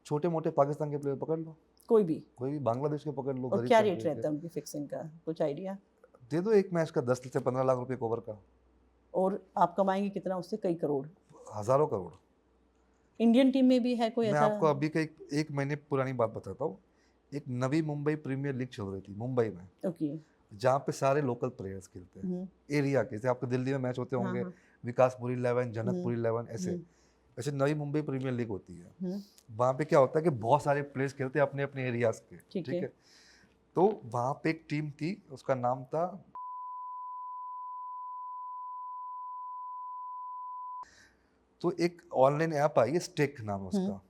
छोटे मोटे पाकिस्तान के प्लेयर पकड़ लो, कोई भी। कोई भी बांग्लादेश के पकड़ लो, और गरीब क्या से रेट खरीद रहता के है उनकी फिक्सिंग का, कुछ आइडिया? दे दो एक मैच का 10 से 15 लाख रुपए ओवर का, और आप कमाएंगे कितना उससे? कई करोड़। हजारों करोड़। इंडियन टीम में भी है कोई मैं ऐसा? आपको अभी का एक महीने पुरानी बात बताता हूँ। एक नवी मुंबई प्रीमियर लीग चल रही थी मुंबई में, ओके। जहाँ पे सारे लोकल प्लेयर्स खेलते हैं, एरिया के, जैसे आपके दिल्ली में मैच होते हाँ, होंगे, हाँ। विकासपुर 11, जनकपुर 11, ऐसे हम्म, ऐसे नवी मुंबई प्रीमियर लीग होती है। हम्म, वहाँ पे क्या होता है कि बहुत सारे प्लेयर्स खेलते हैं अपने अपने एरियाज के, ठीक ठीक है। है। तो वहाँ पे एक टीम थी, उसका नाम था, तो एक ऑनलाइन ऐप आई है, स्टेक नाम है उसका,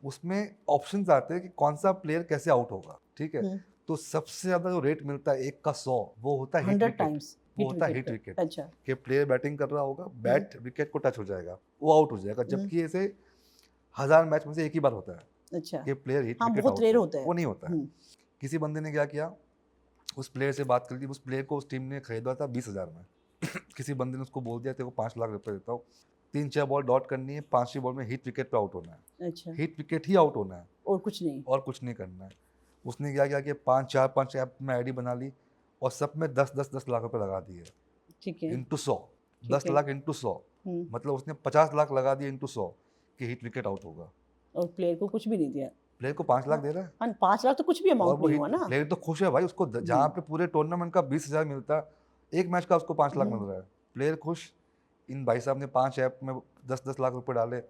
उसमें ऑप्शंस आते हैं कि कौन सा प्लेयर कैसे आउट होगा, ठीक है। तो सबसे ज्यादा जो रेट मिलता है एक का 100, वो होता है हिट 100 विकेट, टाइम्स वो हिट होता है विकेट हिट का। विकेट, अच्छा। कि प्लेयर बैटिंग कर रहा होगा, बैट विकेट को टच हो जाएगा, वो आउट हो जाएगा। जबकि ऐसे 1000 मैच में से एक ही बार होता है अच्छा। कि प्लेयर हिट हाँ, विकेट बहुत आउट रेयर हो, होता है। वो नहीं होता है। किसी बंदे ने क्या किया, उस प्लेयर से बात कर ली, उस प्लेयर को उस टीम ने खरीदा था 20,000 में किसी बंदे ने उसको बोल दिया तेरे को 5 लाख रुपए देता हूँ, 3-4 बॉल डॉट करनी है, 5वीं बॉल में हिट विकेट पे आउट होना है, अच्छा। हिट विकेट ही आउट होना है, और कुछ नहीं? और कुछ नहीं करना है। उसने क्या किया कि 5 ऐप में आईडी बना ली और सब में 10 लाख रुपए लगा दिए, ठीक है। इंटू 100, ठीक 10 है। लाख इंटू 100, मतलब उसने 50 लाख लगा दिए इंटू 100 कि हिट विकेट आउट होगा। और प्लेयर को कुछ भी नहीं दिया? प्लेयर को 5 लाख दे रहा है, हाँ, 5 लाख तो कुछ भी और अमाउंट वो नहीं हुआ ना। प्लेयर तो खुश है भाई, उसको जहाँ पे पूरे टूर्नामेंट का 20,000 मिलता है, एक मैच का उसको 5 लाख मिल रहा है, प्लेयर खुश। इन भाई साहब ने 5 ऐप में 10 लाख रुपए डाले,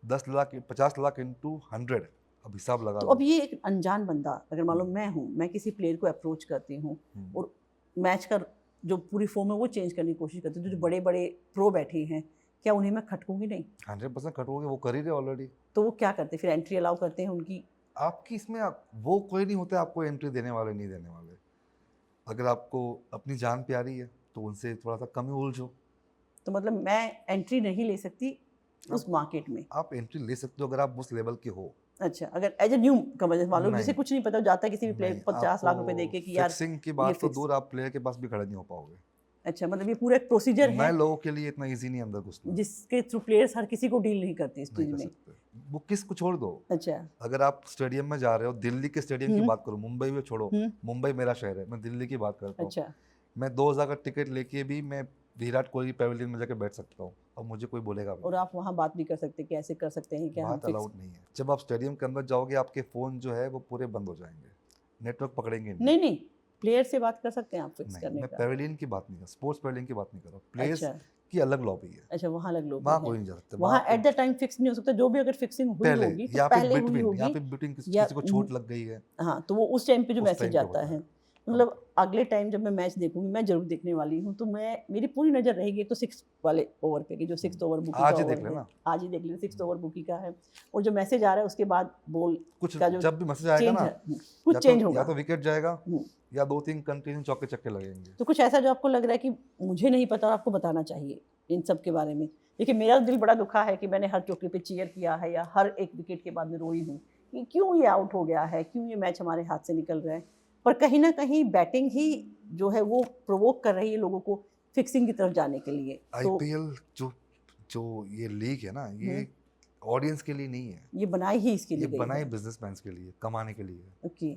10 लाख 50 लाख इंटू 100, अब हिसाब लगा तो लो। अब ये एक अनजान बंदा, अगर मान लो मैं हूँ, मैं किसी प्लेयर को अप्रोच करती हूँ और मैच का जो पूरी फॉर्म है वो चेंज करने की कोशिश करती हूँ, जो बड़े बड़े प्रो बैठे हैं, क्या उन्हें मैं खटकूंगी नहीं? 100% कटोगे, वो कर ही रहे ऑलरेडी। तो वो क्या करते हैं फिर? एंट्री अलाउ करते हैं उनकी? आपकी इसमें वो कोई नहीं होता आपको एंट्री देने वाले, नहीं देने वाले। अगर आपको अपनी जान प्यारी है तो उनसे थोड़ा सा कम ही उलझो। तो मतलब मैं एंट्री नहीं ले सकती उस मार्केट में? आप एंट्री ले सकते हो अगर आप उस लेवल के हो। अच्छा, अगर एज ए न्यू कमर मान लो जिसे नहीं, कुछ नहीं पता, जाता है किसी भी प्लेयर नहीं, 50 लाख रुपए देके कि यार फिक्सिंग की ये बात तो फिक्स। दूर, आप प्लेयर के पास भी खड़े नहीं हो पाओगे। अच्छा, मतलब ये पूरा एक प्रोसीजर है मैं लोगों के लिए इतना इजी नहीं अंदर घुसना, जिसके थ्रू प्लेयर्स हर किसी को डील नहीं करते इस नहीं चीज कर में? सकते। वो किस को छोड़ दो, अच्छा। अगर आप स्टेडियम में जा रहे हो, दिल्ली के स्टेडियम की बात करो, मुंबई में छोड़ो, मुंबई मेरा शहर है, मैं दिल्ली की बात करता हूँ। अच्छा। मैं 2000 का टिकट लेके भी मैं विराट कोहली पैवेलियन में जाकर बैठ सकता हूँ और मुझे कोई बोलेगा भी और आप वहाँ बात भी कर सकते हैं कि ऐसे कर सकते हैं क्या हम बात फिक्स? अलाउड नहीं है। जब आप स्टेडियम के अंदर जाओगे आपके फ़ोन जो है वो पूरे बंद हो जाएंगे, नेटवर्क पकड़ेंगे नहीं नहीं, प्लेयर से बात कर सकते हैं आप फिक्स नहीं, करने मैं का? पैवेलियन की बात नहीं कर, स्पोर्ट्स पैवेलियन की बात नहीं कर रहा, प्लेयर्स अच्छा। की अलग लॉबी है, अच्छा, वहाँ अलग लोग वहाँ हैं। कोई नहीं जा सकता। वहाँ एट द टाइम फिक्स नहीं हो सकता, जो भी अगर फिक्सिंग हुई पहले होगी तो यहाँ पे पहले हुई बिटवीन, यहाँ होगी पे बिटवीन या किसी को चोट लग गई है, हाँ, तो वो उस टाइम पे जो उस मैसेज टाइम पे आता होता है। है। मतलब अगले टाइम जब मैं मैच देखूंगी, मैं जरूर देखने वाली हूँ, तो मैं मेरी पूरी नज़र रहेगी एक तो 6 वाले ओवर पे कि जो 6th ओवर बुकी आज का ही देख ओवर है, लेना, आज ही देख लेना 6th ओवर बुकी का है। और जो मैसेज आ रहा है उसके बाद बॉल कुछ का जो जब भी मैसेज आएगा चेंज ना, है, कुछ चेंज या होगा। तो विकेट जाएगा या 2-3 कंटिन्यू चौके छक्के लगेंगे। तो कुछ ऐसा जो आपको लग रहा है कि मुझे नहीं पता और आपको बताना चाहिए इन सब के बारे में? देखिए, मेरा दिल बड़ा दुखा है कि मैंने हर चौके पे चीयर किया है या हर एक विकेट के बाद में रोई हूँ कि क्यों ये आउट हो गया है, क्यों ये मैच हमारे हाथ से निकल रहा है। पर कहीं ना कहीं बैटिंग ही जो है वो प्रोवोक कर रही है लोगों को फिक्सिंग की तरफ जाने के लिए। तो आईपीएल जो जो ये लीग है ना, ये ऑडियंस के लिए नहीं है, ये बनाई ही इसके ये लिए गई बनाए है। बिजनेसमैन के लिए, कमाने के लिए। ओके।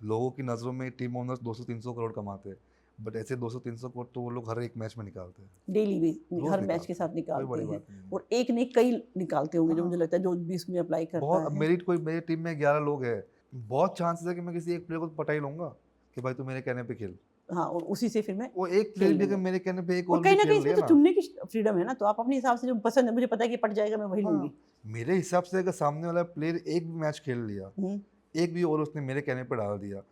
लोगों की नज़रों में टीम ओनर्स 200-300 करोड़ कमाते हैं, बट ऐसे 200-300 करोड़ तो वो लोग हर एक मैच में निकालते हैं, डेली भी रोज हर मैच निकालते के साथ कोई निकालते बड़ी हैं। बात नहीं है। और एक नहीं कई निकालते होंगे, जो हाँ। मुझे लगता है जो भी इसमें अप्लाई करता बहुत, अब है। मेरी टीम में 11 लोग हैं, बहुत चांसेस है कि मैं किसी एक प्लेयर को पटा ही लूंगा कि भाई तू मेरे कहने पे खेल। हाँ, और उसी से फिर मैं वो एक प्लेयर खेल भी अगर लूंगा। मेरे कहने पे एक और ओवर कहीं भी ना कहीं खेल इसमें ले तो ना, चुनने की फ्रीडम है ना, तो आप अपने हिसाब से जो पसंद है, मुझे पता है कि पट जाएगा, मैं वही हाँ, लूंगी। मेरे हिसाब से अगर सामने वाला प्लेयर एक भी मैच खेल लिया, हम्म, एक भी ओवर उसने मेरे कहने पे डाल दिया,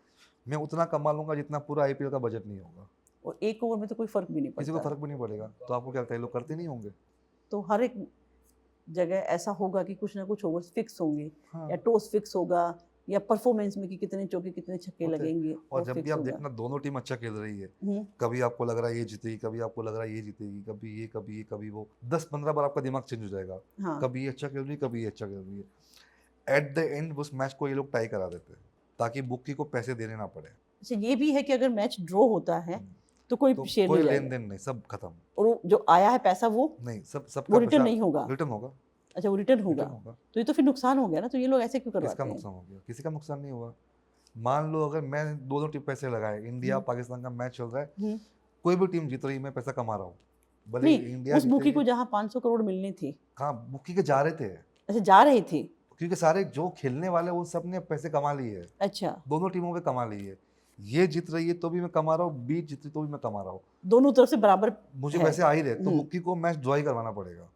मैं उतना कमा लूंगा जितना पूरा आईपीएल का बजट नहीं होगा। और एक ओवर में तो कोई फर्क भी नहीं किसी को पड़ता। फर्क भी नहीं पड़ेगा। तो आपको क्या लगता है, ये लोग करते नहीं होंगे? तो हर एक जगह ऐसा होगा कि कुछ ना कुछ ओवर्स फिक्स होंगे, हाँ, या टॉस फिक्स होगा, या परफॉर्मेंस में कि कितने चौके कितने छक्के होते हैं। लगेंगे, और वो जब भी फिक्स आप होगा। देखना दोनों टीम अच्छा खेल रही है, हम्म, कभी आपको लग रहा है ये जीतेगी, कभी आपको लग रहा है ये जीतेगी, कभी ये कभी ये कभी वो, 10-15 बार आपका दिमाग चेंज हो जाएगा। हाँ, कभी ये अच्छा खेल रही है, कभी ये अच्छा खेल रही है। एट द एंड उस मैच को ये लोग टाई करा देते हैं ताकि बुकी को पैसे देने ना पड़े। अच्छा, ये भी है कि अगर मैच ड्रॉ होता है हम्म, तो कोई तो शेयर कोई नहीं लेन जाएगा, देन नहीं, सब खत्म। और वो जो आया है पैसा वो नहीं, सबका वो रिटर्न पैसा नहीं होगा। रिटर्न होगा। अच्छा, वो रिटर्न होगा। रिटर्न होगा। तो ये तो फिर नुकसान हो गया ना, तो ये लोग ऐसे क्यों किसका करवाते हैं? नुकसान हो गया? किसी का नुकसान नहीं हुआ। मान लो अगर मैं दोनों टीम पैसे लगाए, इंडिया पाकिस्तान का मैच चल रहा है, हम्म, कोई भी टीम जीत रही है, मैं पैसा कमा रहा हूँ, भले नहीं, इंडिया उस बुकी को जीतेगी। जहाँ 500 करोड़ मिलनी थी, कहाँ बुकी के जा रहे थे? अच्छा जा रही थी। क्योंकि सारे जो खेलने वाले वो सब ने पैसे कमा लिए है, अच्छा, दोनों टीमों पे कमा ली है। ये जीत रही है तो भी मैं कमा रहा हूँ, बीच जीत रही तो भी मैं कमा रहा हूँ, दोनों तरफ से बराबर मुझे है। पैसे आ ही रहे। तो हम्म, बुकी को मैच ड्रॉ ही करवाना पड़ेगा,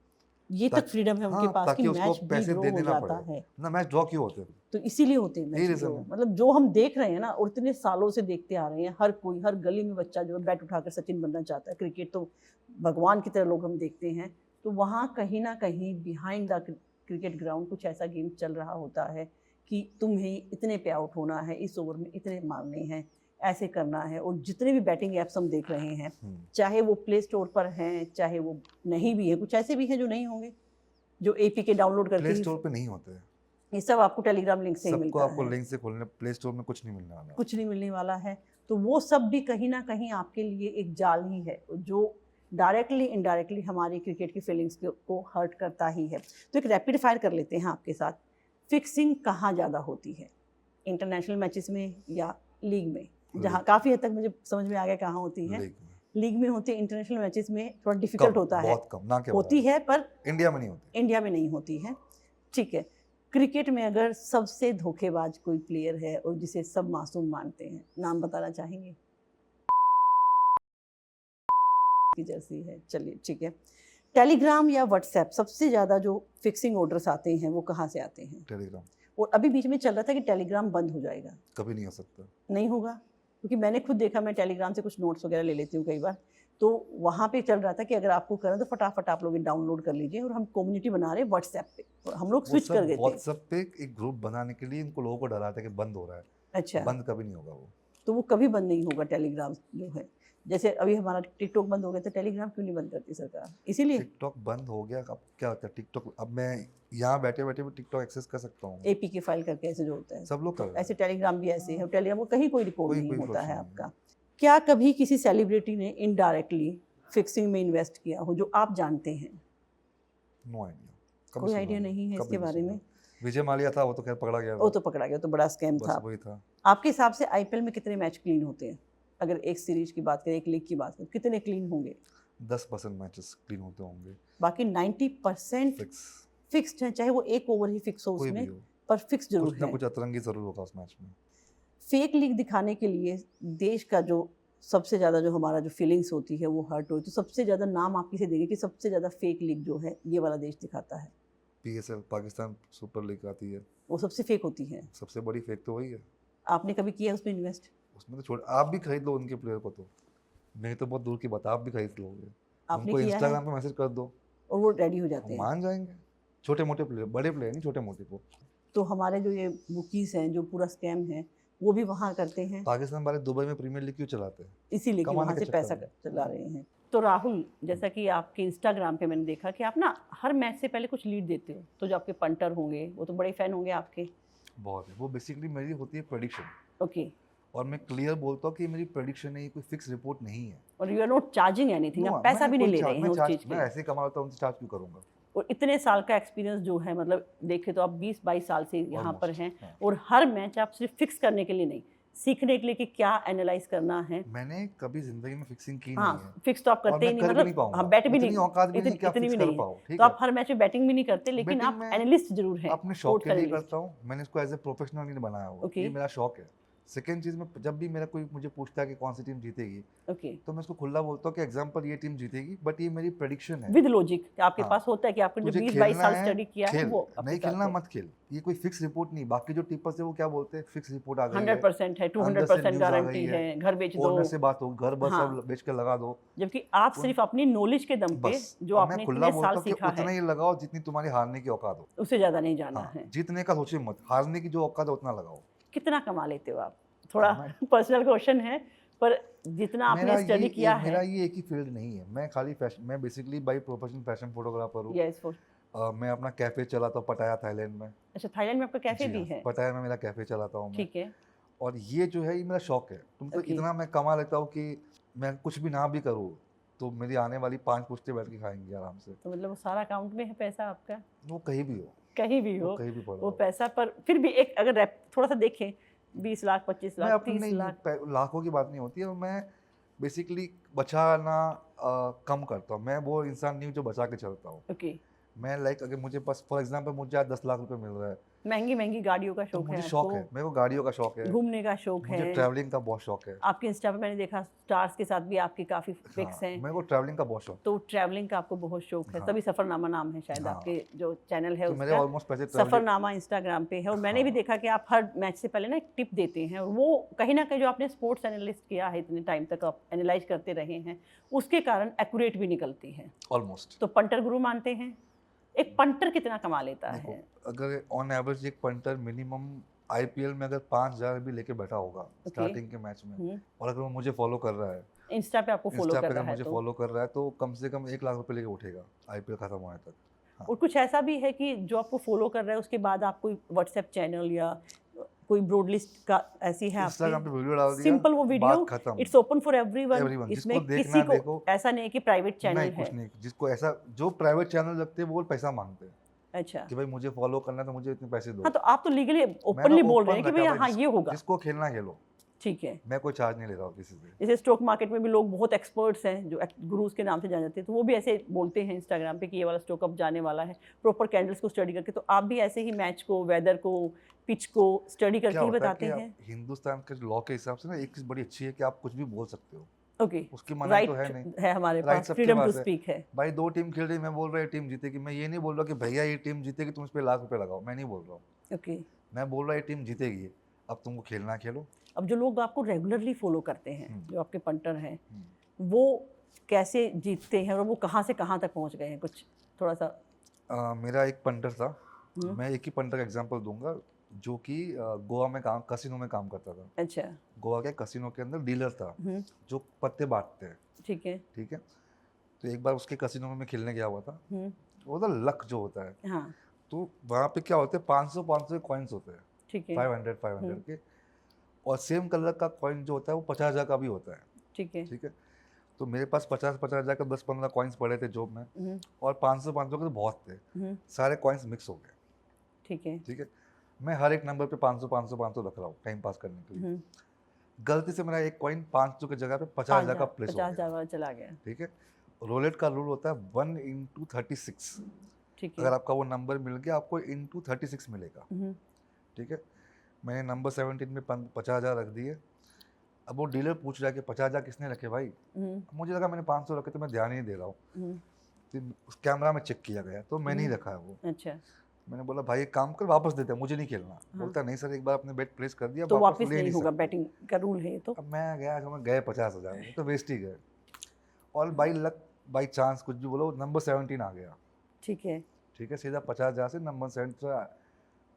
ये तक फ्रीडम है उनके हाँ, पास कि ताकि उसको मैच भी पैसे ड्रॉ देने हो ना जाता पड़े है। ना। मैच ड्रॉ क्यों होते हैं? तो इसीलिए होते हैं यही मैच रीजन ड्रॉ, है। मतलब जो हम देख रहे हैं ना, और इतने सालों से देखते आ रहे हैं, हर कोई, हर गली में बच्चा जो है बैट उठाकर सचिन बनना चाहता है। क्रिकेट तो भगवान की तरह लोग हम देखते हैं। तो वहाँ कहीं ना कहीं बिहाइंड द क्रिकेट ग्राउंड कुछ ऐसा गेम चल रहा होता है कि तुम्हें इतने पे आउट होना है, इस ओवर में इतने मारने हैं, ऐसे करना है। और जितने भी बैटिंग ऐप्स हम देख रहे हैं, चाहे वो प्ले स्टोर पर हैं, चाहे वो नहीं भी है, कुछ ऐसे भी हैं जो नहीं होंगे, जो एपीके डाउनलोड करके प्ले ही, स्टोर पे नहीं होते हैं, ये सब आपको टेलीग्राम लिंक से ही सबको मिलता आपको है, लिंक से खोलने, प्ले स्टोर में कुछ नहीं मिलने वाला। कुछ नहीं मिलने वाला है। तो वो सब भी कहीं ना कहीं आपके लिए एक जाल ही है, जो डायरेक्टली इनडायरेक्टली हमारी क्रिकेट की फीलिंग्स को हर्ट करता ही है। तो एक रैपिड फायर कर लेते हैं आपके साथ। फिक्सिंग कहाँ ज़्यादा होती है, इंटरनेशनल मैचेस में या लीग में? जहाँ काफ़ी हद तक मुझे समझ में आ गया कहाँ होती है। लीग में होती है, इंटरनेशनल मैचेस में थोड़ा डिफिकल्ट होता है, बहुत कम, ना के होती है, पर इंडिया में नहीं होती। इंडिया में नहीं होती है। ठीक है, क्रिकेट में अगर सबसे धोखेबाज कोई प्लेयर है और जिसे सब मासूम मानते हैं, नाम बताना चाहेंगे? की जर्सी है, चलिए ठीक है। टेलीग्राम या व्हाट्सएप, सबसे ज़्यादा जो फिक्सिंग ऑर्डर्स आते हैं वो कहाँ से आते हैं? टेलीग्राम। और अभी बीच में चल रहा था कि टेलीग्राम बंद हो जाएगा, कभी नहीं हो सकता। नहीं होगा, क्योंकि मैंने खुद देखा, मैं टेलीग्राम से कुछ नोट्स वगैरह ले लेती हूँ कई बार, तो वहाँ पे चल रहा था कि अगर आपको करना तो फटाफट आप लोग डाउनलोड कर लीजिए, और हम कम्युनिटी बना रहे हैं व्हाट्सएप पे, और हम लोग स्विच कर गए थे। व्हाट्सएप पे एक ग्रुप बनाने के लिए इनको लोगों को डराया था कि बंद हो रहा है। अच्छा, बंद कभी नहीं होगा वो। तो वो कभी बंद नहीं होगा टेलीग्राम जो है। जैसे अभी हमारा टिकटॉक बंद हो गया, तो टेलीग्राम क्यों नहीं बंद करती सरकार? इसीलिए टिकटॉक बंद हो गया, अब क्या होता है टिकटॉक, अब मैं यहाँ बैठे बैठे भी टिकटॉक एक्सेस कर सकता हूँ। एपीके फाइल करके ऐसे जो होता है, सब लोग कर रहे हैं। ऐसे टेलीग्राम भी ऐसे है, टेलीग्राम को कहीं कोई रिकॉर्ड नहीं कोई होता प्रश्न है नहीं आपका। क्या कभी किसी सेलिब्रिटी ने इनडायरेक्टली फिक्सिंग में इन्वेस्ट किया हो जो आप जानते हैं? नो आइडिया, कोई आइडिया नहीं है इसके बारे में? विजय माल्या था, वो तो खैर पकड़ा गया था। वो तो पकड़ा गया, तो बड़ा स्कैम बस था। वही था। आपके हिसाब से आईपीएल में कितने मैच क्लीन होते हैं? अगर एक सीरीज की बात करें, एक लीग की बात करें, कितने क्लीन होंगे? 10% मैचेस क्लीन होते होंगे, बाकी 90% फिक्स, फिक्स्ड है, चाहे वो एक ओवर ही फिक्स हो कोई भी उसमें, हो, पर फिक्स जरूर कुछ ना है। कुछ अतरंगी जरूर होगा उस मैच में। फेक लीग दिखाने के लिए देश का जो सबसे ज़्यादा, जो हमारा जो फीलिंग्स होती है वो हर्ट होती है, तो सबसे ज़्यादा नाम आप किसे देंगे कि सबसे ज़्यादा फेक लीग जो है ये वाला देश दिखाता है? पीएसएल, पाकिस्तान सुपर लीग आती है, वो सबसे फेक होती है। सबसे बड़ी फेक तो वही है। आपने कभी किया उसमें इन्वेस्ट? उसमें तो छोड़, आप भी खरीद लो उनके प्लेयर को, तो मैं तो बहुत दूर की बात, आप भी खरीद लोगे, आपने उनको किया है? इंस्टाग्राम पे मैसेज कर दो और वो रेडी हो जाते वो हैं। मान जाएंगे। छोटे मोटे प्लेयर, बड़े प्लेयर नहीं, छोटे मोटे को। तो हमारे जो ये बुकीज हैं, जो पूरा स्कैम है, वो भी वहाँ करते हैं, पाकिस्तान वाले दुबई में प्रीमियर लीग क्यों चलाते हैं? इसीलिए कि कमाने वहाँ के से चक्कर पैसा में। चला रहे हैं। तो राहुल, जैसा कि आपके इंस्टाग्राम पे मैंने देखा कि आप ना हर मैच से पहले कुछ लीड देते हो, तो जो आपके पंटर होंगे वो तो बड़े फैन होंगे आपके। बहुत है, वो बेसिकली मेरी होती है प्रेडिक्शन, ओके, और मैं क्लियर बोलता हूँ कि मेरी प्रेडिक्शन है, ये कोई फिक्स रिपोर्ट नहीं है। और you are not charging anything, No, आप पैसा मैं भी नहीं कोई ले चार्ज- रहे हैं मैं उस चार्ज- चीज़ मैं के। ऐसे ही कमा लेता हूँ, उनसे चार्ज क्यों करूँगा? और इतने साल का एक्सपीरियंस जो है, मतलब देखे तो आप 20-22 साल से यहाँ पर Almost, हैं, हाँ। और हर मैच आप सिर्फ फिक्स करने के लिए नहीं, सीखने के लिए कि क्या एनालाइज करना है? मैंने कभी जिंदगी में फिक्सिंग की हाँ, नहीं है फिक्स तो आप और करते ही मैं नहीं, कर भी नहीं मतलब पाऊंगा। हाँ, बैट भी इतनी नहीं, औकात भी नहीं कि आप इतनी फिक्स भी कर नहीं है। पाओ, ठीक तो है। आप हर मैच में बैटिंग भी नहीं करते, लेकिन बैटिंग आप में एनालिस्ट जरूर हैं, अपने शौक स्पोर्ट्स के लिए एनालिस्ट। करता हूँ, मैंने इसको एज ए प्रोफेशनल नहीं बनाया हुआ, ओके, ये मेरा शौक है। सेकेंड चीज़ में जब भी मेरा कोई मुझे पूछता है कि कौन सी टीम जीतेगी, ओके, तो मैं उसको खुला बोलता हूँ कि एग्जाम्पल ये टीम जीतेगी, बट ये मेरी प्रेडिक्शन है। विद लॉजिक आपके हाँ, पास होता है कि आपने जो तुझे 20-22 खेलना साल है स्टडी किया है खेल, वो आपके नहीं साथ खेलना है। मत खेल। ये कोई फिक्स रिपोर्ट नहीं, बाकी जो टिपर्स है वो क्या बोलते हैं, फिक्स रिपोर्ट आ गई है, 100% है, अंदर से 200% न्यूज़ आ गई गारंटी है, है, घर बेच दो। ओनर से बात हो, घर बस हाँ, सब बेच के लगा दो। जबकि आप उन सिर्फ अपनी नॉलेज के दम पे, बस, जो और मैं आपने खुला इतने साल बोलता हूँ कि सीखा उतना है, ही लगाओ जितनी तुम्हारी हारने की औकात हो। उससे ज्यादा नहीं जाना हाँ, है। जीतने का सोचिए मत, हारने की जो औकात है उतना लगाओ। कितना कमा लेते हो आप? थोड़ा मैं पर्सनल क्वेश्चन है, पर जितना आपने स्टडी किया है। मेरा ये एक ही फील्ड नहीं है, मैं खाली फैशन, मैं basically by profession fashion photographer हूँ। Yes for. मैं अपना कैफे चलाता हूँ पटाया थाईलैंड में। अच्छा, थाईलैंड में आपका कैफे जी भी हाँ, है? पटाया में मेरा कैफे चलाता हूँ मैं। ठीक है। और ये जो है ये मेरा शौक है, तुमको ओके, इतना मैं कमा लेता हूँ कि मैं कुछ भी ना भी करूँ तो मेरी आने वाली 5 पुश्ते बैठ के खाएंगी आराम से। तो मतलब वो सारा अकाउंट में है पैसा आपका? वो कहीं भी हो, कहीं भी वो हो कहीं भी पड़ा वो हो। पैसा, पर फिर भी एक अगर थोड़ा सा देखें, 20 लाख, 25 मैं लाख, अपने 30 नहीं, लाख। लाखों की बात नहीं होती है, मैं बेसिकली बचाना कम करता हूँ। मैं वो इंसान नहीं हूँ जो बचा के चलता हूँ। ओके, मैं लाइक अगर मुझे पास फॉर एग्जांपल मुझे आज 10 लाख रुपए मिल रहा है, महंगी महंगी गाड़ियों का तो शौक है मुझे आपको, शौक है, मेरे को गाड़ियों का शौक है, घूमने का शौक मुझे है। ट्रैवलिंग का बहुत शौक है। आपके इंस्टा पे मैंने देखा स्टार्स के साथ भी आपके काफ़ी हाँ, पिक्स हैं, मेरे को ट्रैवलिंग का बहुत शौक तो ट्रैवलिंग का आपको बहुत शौक है, है। तभी हाँ सफ़रनामा नाम है शायद हाँ, आपके जो चैनल है तो मेरे उसका। ऑलमोस्ट पैसे ट्रैवलिंग। सफ़रनामा इंस्टाग्राम पे है, और मैंने भी हाँ देखा कि आप हर मैच से पहले ना एक टिप देते हैं, और वो कहीं ना कहीं जो आपने स्पोर्ट्स एनालिस्ट किया है, इतने टाइम तक आप एनालाइज करते रहे हैं, उसके कारण एक्यूरेट भी निकलती है। ऑलमोस्ट। तो पंटर गुरु मानते हैं? एक पंटर कितना कमा लेता देखो, है? अगर ऑन एवरेज एक पंटर मिनिमम आईपीएल में अगर 5,000 भी लेके बैठा होगा ओके, स्टार्टिंग के मैच में, और अगर वो मुझे फॉलो कर रहा है, इंस्टा पे आपको फॉलो इंस्टा कर पे अगर रहा है मुझे तो। फॉलो कर रहा है, तो कम से कम 1 लाख रुपए लेके उठेगा आईपीएल खत्म होने तक। हाँ, और कुछ ऐसा भी है कि जो आपको फॉलो कर रहा है उसके बाद आप कोई व्हाट्सएप चैनल या कोई ब्रॉडलिस्ट का ऐसी है इंस्टाग्राम पे आपकी? वीडियो डाल दिया, सिंपल वो वीडियो, बात खत्म। It's open for everyone, everyone इसमें जिसको देखना किसी है को देखो। ऐसा नहीं है कि प्राइवेट चैनल नहीं, है। कुछ नहीं, जिसको ऐसा जो प्राइवेट चैनल रखते हैं वो पैसा मांगते हैं अच्छा, कि भाई मुझे फॉलो करना है तो मुझे इतने पैसे दो। हाँ, तो आप तो लीगली मैंने ओपनली बोल रहे हैं ओपन कि रखा भैया भाई, हाँ ये होगा। जिसको खेलना खेलो, ठीक है। मैं कोई चार्ज नहीं ले रहा हूँ किसी से। जैसे स्टॉक मार्केट में भी लोग बहुत एक्सपर्ट्स हैं जो गुरुज के नाम से जाने जाते हैं, तो वो भी ऐसे बोलते हैं इंस्टाग्राम पे कि ये वाला स्टॉक अब जाने वाला है, प्रॉपर कैंडल्स को स्टडी करके। तो आप भी ऐसे ही मैच को, वेदर को, पिच को स्टडी क्या करके ही होता है बताते कि हैं? आप हिंदुस्तान के लॉ के हिसाब से ना एक चीज़ बड़ी अच्छी है कि आप कुछ भी बोल सकते हो, ओके, उसकी मनाही तो राइट है नहीं। है हमारे राइट पास, सबके फ्रीडम टू पास है। स्पीक है। भाई 2 टीम खेल रही, मैं बोल रहा है टीम जीतेगी, मैं ये नहीं बोल रहा कि भैया ये टीम जीतेगी तुम इस पे लाख रुपए लगाओ, मैं नहीं बोल रहा हूँ। ओके, मैं बोल रहा है ये टीम जीतेगी, अब तुमको खेलना खेलो। अब जो लोग आपको रेगुलरली फॉलो करते हैं, जो आपके पंटर हैं, हम्म। वो कैसे जीतते हैं और वो कहाँ से कहाँ तक पहुँच गए हैं? कुछ थोड़ा सा। मेरा एक पंटर था, मैं एक ही पंटर का एग्जांपल दूंगा, जो कि गोवा में काम, कसिनो में काम करता था। अच्छा, गोवा के कसिनो के अंदर डीलर था जो पत्ते बांटते हैं, ठीक है। ठीक है। तो एक बार उसके कसिनो में मैं खेलने गया हुआ था, वो था लक जो होता है, हाँ, तो वहाँ पे क्या होते हैं 500 के कॉइन्स होते हैं, ठीक है, 500 के, और सेम कलर का कॉइन जो होता है वो 50,000 का भी होता है, ठीक है, ठीक है। तो मेरे पास 50,000 का 10-15 कॉइन्स पड़े थे जोब में, और 500 के तो बहुत थे, सारे कॉइन्स मिक्स हो गए, ठीक है, ठीक है। मैं हर एक नंबर पे 500 रख रहा हूँ टाइम पास करने के लिए, गलती से मेरा एक कॉइन 500 की जगह पे 50,000 का प्लेस हो 50,000 गया, वाला चला गया, ठीक है। रोलेट का रूल होता है 1/36, ठीक है। अगर आपका वो नंबर मिल गया आपको 36 मिलेगा, ठीक है। मैंने नंबर 17 में 50,000 रख दिए। अब वो डीलर पूछ रहा है कि 50,000 किसने रखे भाई, मुझे लगा मैंने 500 रखे तो मैं ध्यान ही नहीं दे रहा हूँ, तो उस कैमरा में चेक किया गया तो मैंने ही रखा है वो। अच्छा, मैंने बोला भाई एक काम कर वापस देते, मुझे नहीं खेलना। बोलता नहीं सर, एक बार आपने बेट प्लेस कर दिया तो वापस वापस ले नहीं नहीं होगा, सकते। बैटिंग का रूल है ये तो। अब मैं गया तो मैं गए 50,000 तो वेस्ट ही गए, और बाई लक बाई चांस कुछ भी बोलो नंबर 17 आ गया, ठीक है, ठीक है। सीधा 50,000 से नंबर 17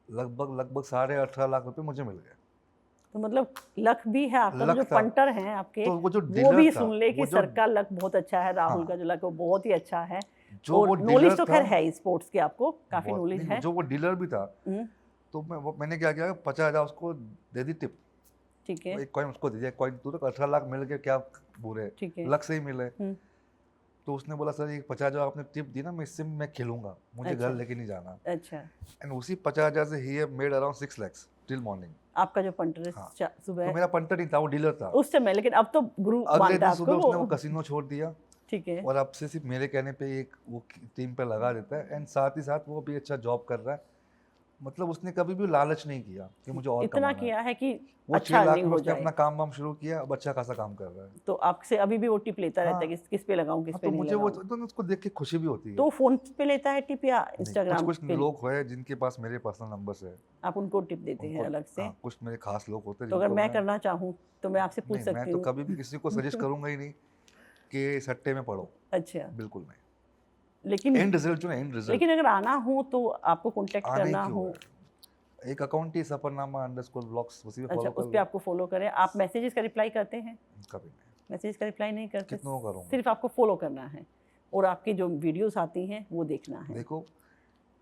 लगभग 18.5 लाख रुपए मुझे मिल गए। तो मतलब लक भी है आपका, तो लक जो था। पंटर हैं आपके, तो वो जो वो डीलर भी था, सुन ले कि वो जो सर का लक बहुत अच्छा है, राहुल हाँ, का जो लक है वो बहुत ही अच्छा है। जो वो और डीलर नॉलेज तो था, खैर है ही स्पोर्ट्स के, आपको काफी बहुत नॉलेज नहीं, है। जो वो डीलर भी था, तो मैंने क्या किया 50,000 उसको दे दी टिप, ठीक है, एक कॉइन उसको दे दिया, कॉइन तू तो 18 लाख मिल गए, क्या बुरे, ठीक है, लक से ही मिले। तो उसने बोला सर ये 50,000 आपने टिप दी ना, मैं इससे मैं खेलूंगा, मुझे घर अच्छा, लेके नहीं जाना। अच्छा, एंड उसी 50,000 से he made around 6 lakhs till morning. आपका जो पंटर हाँ। सुबह तो मेरा पंटर नहीं था, वो डीलर था। उस समय, लेकिन अब तो गुरु अगले मानता दिन है सुबह आपको उसने वो वो। कसिनो छोड़ दिया ठीक है। और अब से सिर्फ मेरे कहने पे एक वो टीम पे लगा देता है, एंड साथ ही साथ वो भी अच्छा जॉब कर रहा है। मतलब उसने कभी भी लालच नहीं किया कि मुझे और इतना कमाना है। किया है कि वो अच्छा 6 लाख अर्निंग में हो उसने जाए। अपना काम वाम शुरू किया, अब अच्छा खासा काम कर रहा है। तो आपसे अभी भी वो टिप लेता रहता है हाँ। कि किस पे लगाऊं किस हाँ, पे तो नहीं मुझे वो लगाऊं। तो उसको देख के खुशी भी होती है। तो फोन पे लेता है टिप या नहीं, इंस्टाग्राम कुछ पे? लोग हैं जिनके पास मेरे पर्सनल नंबर्स है, आप उनको टिप देते हैं उनको अलग से? हाँ, कुछ मेरे खास लोग होते हैं तो अगर जिनको मैं करना चाहूँ तो मैं आपसे पूछ नहीं, मैं सकती तो हूँ? कभी भी किसी को सजेस्ट करूंगा ही नहीं कि सट्टे में पढ़ो, अच्छा, बिल्कुल नहीं। लेकिन एंड रिजल्ट जो है, एंड रिजल्ट लेकिन अगर आना हो तो आपको कांटेक्ट आने ही करना क्यों हो? है। एक अकाउंट ही सफरनामा_व्लॉग्स, उसी पे अच्छा, फॉलो उस कर पे लो। आपको फॉलो करें। आप मैसेजेस का रिप्लाई करते हैं? कभी नहीं, मैसेज का रिप्लाई नहीं करते, कितनों को करूंगा। सिर्फ आपको फॉलो करना है और आपकी जो वीडियोस आती हैं वो देखना है। देखो,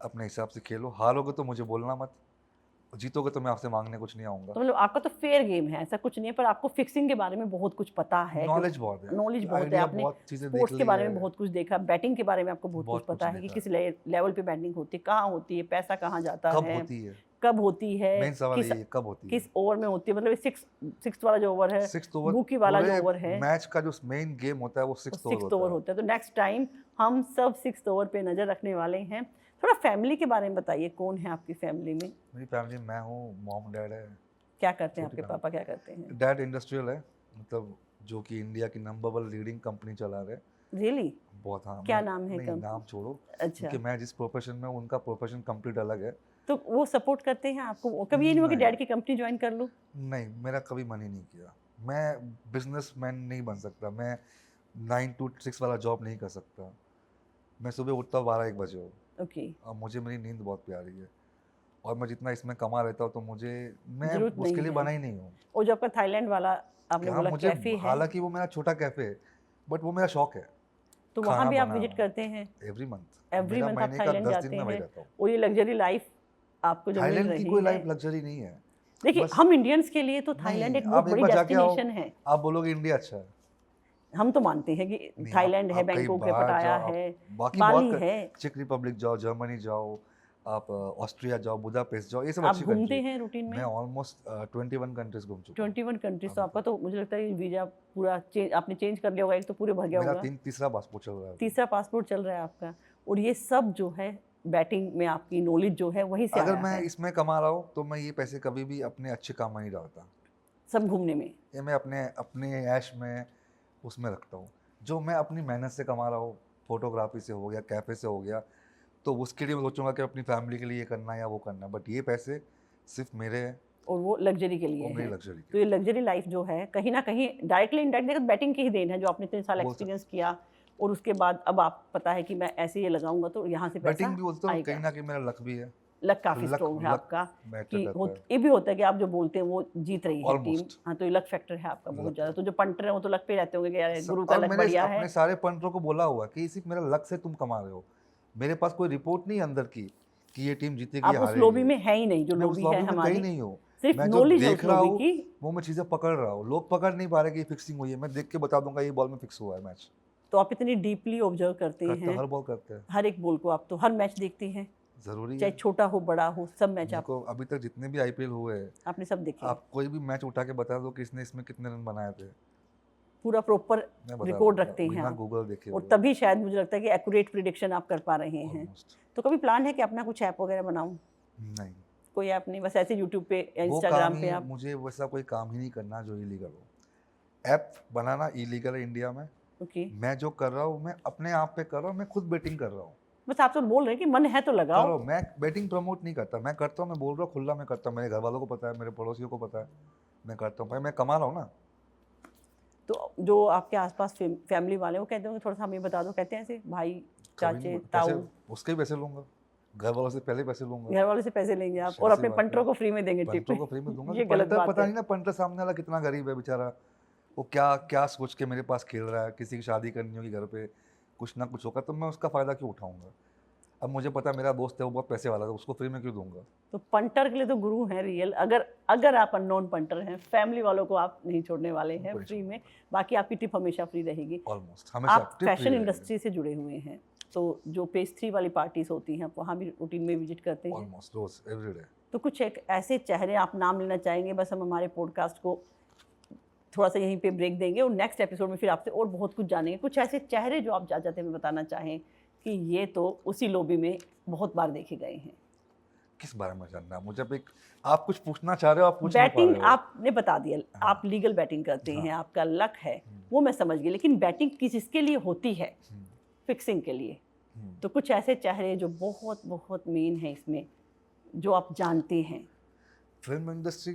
अपने हिसाब से खेलो, हारोगे तो मुझे बोलना मत, जीतोगे तो मैं आपसे मांगने कुछ नहीं आऊंगा। तो मतलब आपका तो फेयर गेम है, ऐसा कुछ नहीं है, पर आपको फिक्सिंग के बारे में बहुत कुछ पता है। नॉलेज बहुत है, नॉलेज बहुत है, आइडिया आपने बहुत चीजें देख स्पोर्ट्स के ली बारे है, में बहुत कुछ देखा, बैटिंग के बारे में आपको बहुत कुछ बहुत कुछ पता है कि देखा किस है। लेवल पे बैटिंग होती है, कहाँ होती है, पैसा कहाँ जाता कब है, होती है, कब होती है, मेन सवाल किस यही है, कब होती है। किस ओवर में होती है। मतलब सिक्स वाला जो ओवर है, 6th ओवर, बुकी वाला जो पूरे ओवर है, मैच का जो मेन गेम होता है वो 6th ओवर सिक्स होता ओवर है। होता है। तो नेक्स्ट टाइम हम सब सिक्स ओवर पे नजर रखने वाले हैं। थोड़ा फैमिली के बारे में बताइए, कौन है आपकी फैमिली में? मेरी फैमिली मैं हूँ, मॉम डैड है। क्या करते हैं छोटी आपके पापा, क्या करते हैं? डैड इंडस्ट्रियल है, मतलब जो कि इंडिया की नंबर 1 लीडिंग कंपनी चला रहे हैं। रियली? बहुत, हाँ। क्या मैं नाम है नहीं, नाम छोड़ो, अच्छा, क्योंकि मैं जिस प्रोफेशन में हूँ उनका प्रोफेशन कंप्लीट अलग है। तो वो सपोर्ट करते हैं आपको? कभी ये नहीं हुआ कि नहीं, डैड की कंपनी ज्वाइन कर लूं? नहीं, मेरा कभी मन ही नहीं किया। मैं बिजनेसमैन नहीं बन सकता, मैं 9 to 6 वाला जॉब नहीं कर सकता। मैं सुबह उठता हूँ 12-1 बजे हो, ओके, और मुझे मेरी नींद बहुत प्यारी है, और मैं जितना इसमें कमा लेता हूँ तो मैं जरूरत उसके नहीं लिए है। बना ही नहीं हूँ। और जो आपका थाईलैंड वाला आपने हाँ, बोला मुझे, कैफे है, हालांकि वो मेरा छोटा कैफे है, बट वो मेरा शौक है, तो वहाँ खाना भी आप बनाना। विजिट करते हैं? एवरी मंथ, एवरी मेरा मंथ आप महीने का थाईलैंड 10 दिन जाते में वही हैं? रहता हूँ। और ये लग्जरी लाइफ आपको जो मिल थाईलैंड की रही कोई है, लाइफ लग्जरी नहीं है। देखिए बस, हम इंडियंस के लिए तो थाईलैंड नहीं, एक बहुत आप एक बड़ी बार जाके आओ, डेस्टिनेशन है। आप बोलोगे इंडिया अच्छा है। हम तो मानते हैं कि नहीं, थाईलैंड है, आप कहीं बैंकॉक है, बाहर पटाया जाओ, है, बाकी बाली बहुत है। चेक रिपब्लिक जाओ, जर्मनी जाओ, आप ऑस्ट्रिया जाओ, बुदापेस्ट जाओ, ये सब आप अच्छी घूमते कंट्री। हैं रूटीन मैं में? ऑलमोस्ट 21 कंट्रीज घूम चुका हूँ। 21 कंट्रीज। तो आपका तो मुझे लगता है वीजा पूरा आपने चेंज कर लिया होगा, एक तो पूरे भर गया मेरा होगा। तीसरा पासपोर्ट चल रहा है अभी। तीसरा पासपोर्ट चल रहा है आपका। और ये सब जो है बैटिंग में आपकी नॉलेज जो है वहीं से अगर आया मैं है, इसमें कमा रहा हूँ तो मैं ये पैसे कभी भी अपने अच्छे काम में नहीं डालता, सब घूमने में। ये मैं अपने अपने ऐश में उसमें रखता हूँ। जो मैं अपनी मेहनत से कमा रहा हूँ, फोटोग्राफी से हो गया, कैफ़े से हो गया, तो उसके लिए मैं सोचूंगा कि अपनी फैमिली के लिए ये करना है या वो करना है, बट ये पैसे सिर्फ मेरे हैं और वो लग्जरी के लिए और मेरी है। लग्जरी तो के ये लिए। लग्जरी लाइफ जो है कहीं ना कहीं डायरेक्टली इनडायरेक्टली बैटिंग की ही देन है, जो आपने इतने साल बोल एक्सपीरियंस किया और उसके बाद अब आप पता है कि मैं ऐसे ये लगाऊंगा तो यहाँ से पैसा बैटिंग भी बोलता हूँ, कहीं आएगा। ना कहीं मेरा लक भी है। लक काफी लक स्ट्रॉन्ग है लक आपका मैटर कि करता है, ये भी होता है कि आप जो बोलते हैं वो जीत रही है टीम। ऑलमोस्ट। हाँ, तो ये लक फैक्टर है आपका बहुत लक ज्यादा। तो जो पंटर है वो तो लक पे रहते होंगे कि यार गुरु का और लक मैंने बढ़िया अपने है। सारे पंटरों को बोला हुआ कि सिर्फ मेरा लक से तुम कमा रहे हो, मेरे पास कोई रिपोर्ट नहीं है अंदर की कि ये टीम जीतेगी आप या उस लॉबी हारेगी। में है ही नहीं जो मैं उस लॉबी है लॉबी में कहीं हमारी, नहीं हूँ, सिर्फ मैं जो नॉलेज है देख उस रहा लॉबी हूँ की। वो मैं चीज़ें पकड़ रहा हूँ। लोग पकड़ नहीं पा रहे कि ये फिक्सिंग हुई है, मैं देख के बता दूंगा ये बॉल में फिक्स हुआ है मैच। तो आप इतनी डीपली ऑब्जर्व करते हैं हर बॉल करते हैं, हर एक बॉल को, आप तो हर मैच देखते हैं, जरूरी चाहे है। छोटा हो बड़ा हो, सब मैच मेरे आप को अभी तक जितने भी आईपीएल हुए हैं, आपने सब देखे। आप कोई भी मैच उठा के बता दो कि इसने इसमें कितने रन बनाए थे, पूरा प्रॉपर मैं बता रिकॉर्ड दूंगा, रखते हैं बिना आप। गूगल देखे और हुए। तभी शायद मुझे लगता है कि एक्यूरेट प्रिडिक्शन आप कर पा रहे हैं। ऑलमोस्ट। तो कभी प्लान है कि अपना कुछ ऐप वगैरह बनाऊं? नहीं, कोई ऐप नहीं, बस ऐसे यूट्यूब पे या वो काम इंस्टाग्राम पे ही, आप? मुझे वैसा कोई काम ही नहीं करना जो इलीगल हो। ऐप बनाना इलीगल है इंडिया में। ओके, मैं जो कर रहा हूँ मैं अपने आप पे कर रहा हूँ, मैं खुद बेटिंग कर रहा हूँ। बस आप तो बोल रहे हैं कि मन है तो लगाओ। करो, मैं बेटिंग प्रमोट नहीं करता, मैं करता हूँ, मैं बोल रहा हूँ खुला, मैं करता हूँ, मेरे घर वालों को पता है, मेरे पड़ोसियों को पता है, मैं करता हूँ भाई, मैं कमा रहा हूँ ना। तो जो आपके आसपास फैमिली वाले वो कहते होंगे थोड़ा सा हमें बता दो, कहते हैं ऐसे भाई कभी चाचे नहीं, ताऊ? पैसे उसके ही पैसे लूंगा, घर वालों से पहले पैसे लूंगा। घर वाले से पैसे लेंगे आप और ऐसी अपने बात पंटरों है। को फ्री में देंगे टिप? पंटरों को फ्री में दूंगा। ये तो गलत पंटर बात पता है। नहीं ना, पंटर सामने वाला कितना गरीब है बेचारा, वो क्या क्या सोच के मेरे पास खेल रहा है, किसी की शादी करनी होगी घर पे, कुछ ना कुछ होगा, तो मैं उसका फ़ायदा क्यों उठाऊंगा। अब मुझे पता है मेरा दोस्त है वो बहुत पैसे वाला है, उसको फ्री में क्यों दूंगा। तो पंटर के लिए तो गुरु हैं रियल। अगर आप अननोन पंटर हैं, फैमिली वालों को आप नहीं छोड़ने वाले हैं कोई फ्री में, बाकी आपकी टिप हमेशा फ्री रहेगी। ऑलमोस्ट हमेशा आप टिप फैशन फ्री इंडस्ट्री से जुड़े हुए हैं, तो जो पेज 3 वाली पार्टीज होती हैं वहाँ भी रूटीन में विजिट करते हैं? ऑलमोस्ट रोज एवरी डे। तो कुछ एक ऐसे चेहरे आप नाम लेना चाहेंगे, बस हम हमारे पॉडकास्ट को थोड़ा सा यहीं पे ब्रेक देंगे और नेक्स्ट एपिसोड में फिर आपसे और बहुत कुछ जानेंगे। कुछ ऐसे चेहरे जो आप जाते हुए बताना चाहें कि ये तो उसी लॉबी में बहुत बार देखे गए हैं। किस बारे में जानना है मुझे? अब एक आप कुछ पूछना चाह रहे हो, आप पूछ नहीं पा बैटिंग रहे हो। आपने बता दिया, आप लीगल बैटिंग करते हैं, आपका लक है, वो मैं समझ गई, लेकिन बैटिंग किसके लिए होती है? फिक्सिंग के लिए। तो कुछ ऐसे चेहरे जो बहुत बहुत मेन है इसमें, जो आप जानते हैं। फिल्म इंडस्ट्री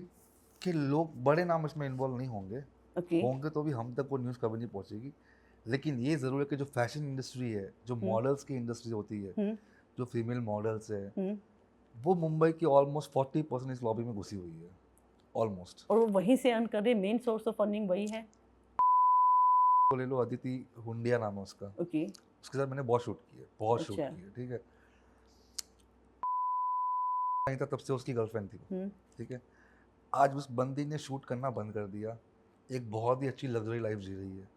के लोग, बड़े नाम इसमें इन्वॉल्व नहीं होंगे, ओके। होंगे तो भी हम तक वो न्यूज़ कभी नहीं पहुंचेगी। लेकिन ये ज़रूर है कि जो फैशन इंडस्ट्री है, जो मॉडल्स की इंडस्ट्री होती है, जो फीमेल मॉडल्स है, वो मुंबई की ऑलमोस्ट 40% इस लॉबी में घुसी हुई है, ऑलमोस्ट। और वो वहीं से अर्न कर रहे, मेन सोर्स ऑफ अर्निंग वही है। तो ले लो, अदिति हुंडिया नाम है उसका, ओके। उसके साथ मैंने बहुत शूट किया, बहुत शूट अच्छा। किया, ठीक है। नहीं था तब से उसकी गर्लफ्रेंड थी, ठीक है। आज उस बंदी ने शूट करना बंद कर दिया, एक बहुत ही अच्छी लग्जरी लाइफ जी रही है।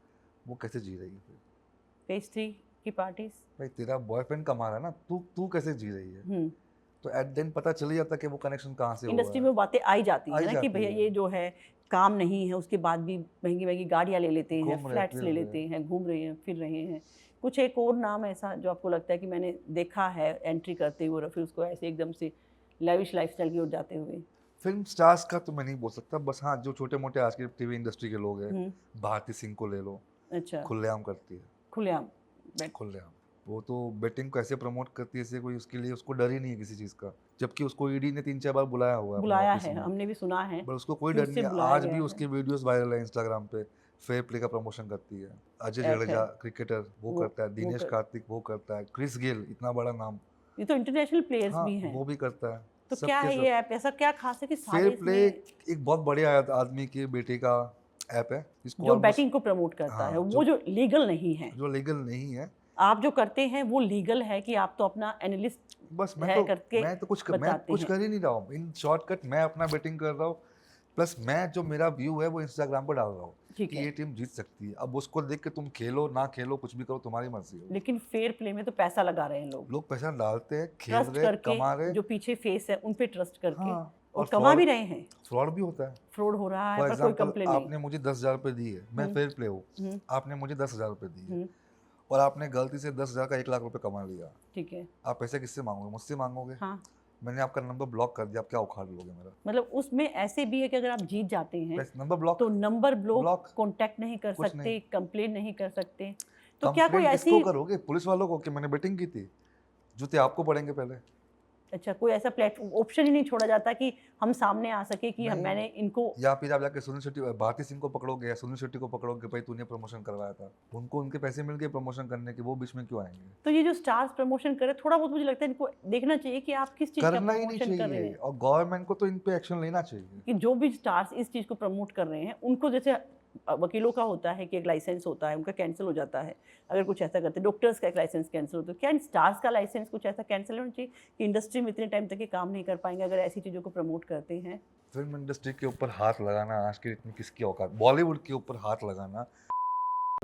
वो कैसे जी रही है फिर? फेज 3 की पार्टीज। भाई तेरा बॉयफ्रेंड कमा रहा है ना, तू कैसे जी रही है? तो एट देन पता चल ही जाता कि वो कनेक्शन कहाँ से हुआ इंडस्ट्री है। में वो बातें आई जाती है ना कि जाती भैया है। ये जो है काम नहीं है, उसके बाद भी महंगी महंगी गाड़ियाँ ले लेते हैं, घूम रहे, फ्लैट्स फिर ले रहे। लेते हैं, घूम रहे हैं, फिर रहे हैं। कुछ एक और नाम ऐसा जो आपको लगता है कि मैंने देखा है एंट्री करते हुए और फिर उसको ऐसे एकदम से लेविश लाइफस्टाइल की ओर जाते हुए? फिल्म स्टार्स का तो मैं नहीं बोल सकता, बस हाँ जो छोटे मोटे आज के टीवी इंडस्ट्री के लोग हैं, भारती सिंह को ले लो, अच्छा। खुलेआम करती है, खुलेआम खुलेआम। वो तो बेटिंग को ऐसे प्रमोट करती है, ऐसे कोई उसके लिए उसको डर ही नहीं है किसी चीज़ का, जबकि उसको ईडी ने 3-4 बार बुलाया हुआ है अपने बुलाया ऑफिस है, में, हमने भी सुना है पर उसको कोई कि डर उससे नहीं है। बुलाया आज गया भी है। उसकी वीडियोस वायरल है इंस्टाग्राम पे, फेयर प्ले का प्रमोशन करती है। अजय ऐप जडेजा है। क्रिकेटर वो वो करता है, दिनेश कार्तिक वो करता है, क्रिस गेल इतना बड़ा नाम, ये तो इंटरनेशनल प्लेयर्स हाँ भी हैं। वो भी करता है। तो सब क्या के है सब ये ऐप, ऐसा क्या खास है कि फेयर सारे प्ले इसमें एक बहुत बड़े आदमी के बेटे का ऐप है, जिसको जो ऑलमोस्ट, बैटिंग को प्रमोट करता है, हाँ वो जो लीगल नहीं है? जो लीगल नहीं है। आप जो करते हैं वो लीगल है कि आप तो अपना एनालिस्ट बस है करके मैं बताते कुछ हैं? कर ही नहीं रहा हूँ, इन शॉर्टकट मैं अपना बेटिंग कर रहा हूँ, प्लस मैं जो मेरा व्यू है वो इंस्टाग्राम पर डाल रहा हूँ ठीक कि है। ये टीम जीत सकती है। अब उसको देख के तुम खेलो ना खेलो कुछ भी करो, तुम्हारी मर्जी है। लेकिन फेयर प्ले में तो पैसा लगा रहे हैं लोग, लोग पैसा डालते हैं, खेल ट्रस्ट रहे, करके, कमा रहे, जो पीछे फेस है उन पे ट्रस्ट करके, हाँ, और और कमा भी रहे हैं। फ्रॉड भी होता है। फ्रॉड हो रहा है फॉर पर कोई एग्जाम्पल कंप्लेन नहीं। आपने मुझे 10,000 रुपये दिए, मैं फेयर प्ले हूँ, आपने मुझे 10,000 रुपये दिए और आपने गलती से 10,000 का 1 लाख रुपए कमा लिया, ठीक है। आप पैसे किससे मांगोगे? मुझसे मांगोगे। हाँ। मैंने आपका नंबर ब्लॉक कर दिया, आप क्या उखाड़ लोगे मेरा? मतलब उसमें ऐसे भी है कि अगर आप जीत जाते हैं नंबर ब्लॉक, तो नंबर ब्लॉक, ब्लॉक, कांटेक्ट नहीं कर कुछ सकते, नहीं। कंप्लेन नहीं कर सकते। तो क्या कोई कंप्लेंट ऐसी, किसको करोगे? पुलिस वालों को कि मैंने बेटिंग की थी? जूते आपको पड़ेंगे पहले। अच्छा कोई ऐसा प्लेटफॉर्म ऑप्शन ही नहीं छोड़ा जाता कि हम सामने आ सके कि मैंने इनको? या फिर आप जाके सुनील शेट्टी, भारती सिंह को पकड़ोगे या सुनील शेट्टी को पकड़ोगे, भाई तूने प्रमोशन करवाया था, उनको उनके पैसे मिल गए प्रमोशन करने के, वो बीच में क्यों आएंगे? तो ये जो स्टार्स प्रमोशन करे, थोड़ा बहुत मुझे लगता है इनको देखना चाहिए कि आप किस चीज़ का करना ही नहीं प्रमोशन कर रहे चाहिए, हैं। और गवर्नमेंट को तो इन पे एक्शन लेना चाहिए। कि जो भी स्टार्स इस चीज़ को प्रमोट कर रहे हैं उनको, जैसे वकीलों का होता है कि एक लाइसेंस होता है उनका कैंसिल हो जाता है अगर कुछ ऐसा करते हैं, डॉक्टर्स का एक लाइसेंस कैंसिल होता है, क्या इन स्टार्स का लाइसेंस कुछ ऐसा कैंसिल होना चाहिए कि इंडस्ट्री में इतने टाइम तक ये काम नहीं कर पाएंगे अगर ऐसी चीज़ों को प्रमोट करते हैं? फिल्म इंडस्ट्री के ऊपर हाथ लगाना आज के डेट में किसकी औकात? बॉलीवुड के ऊपर हाथ लगाना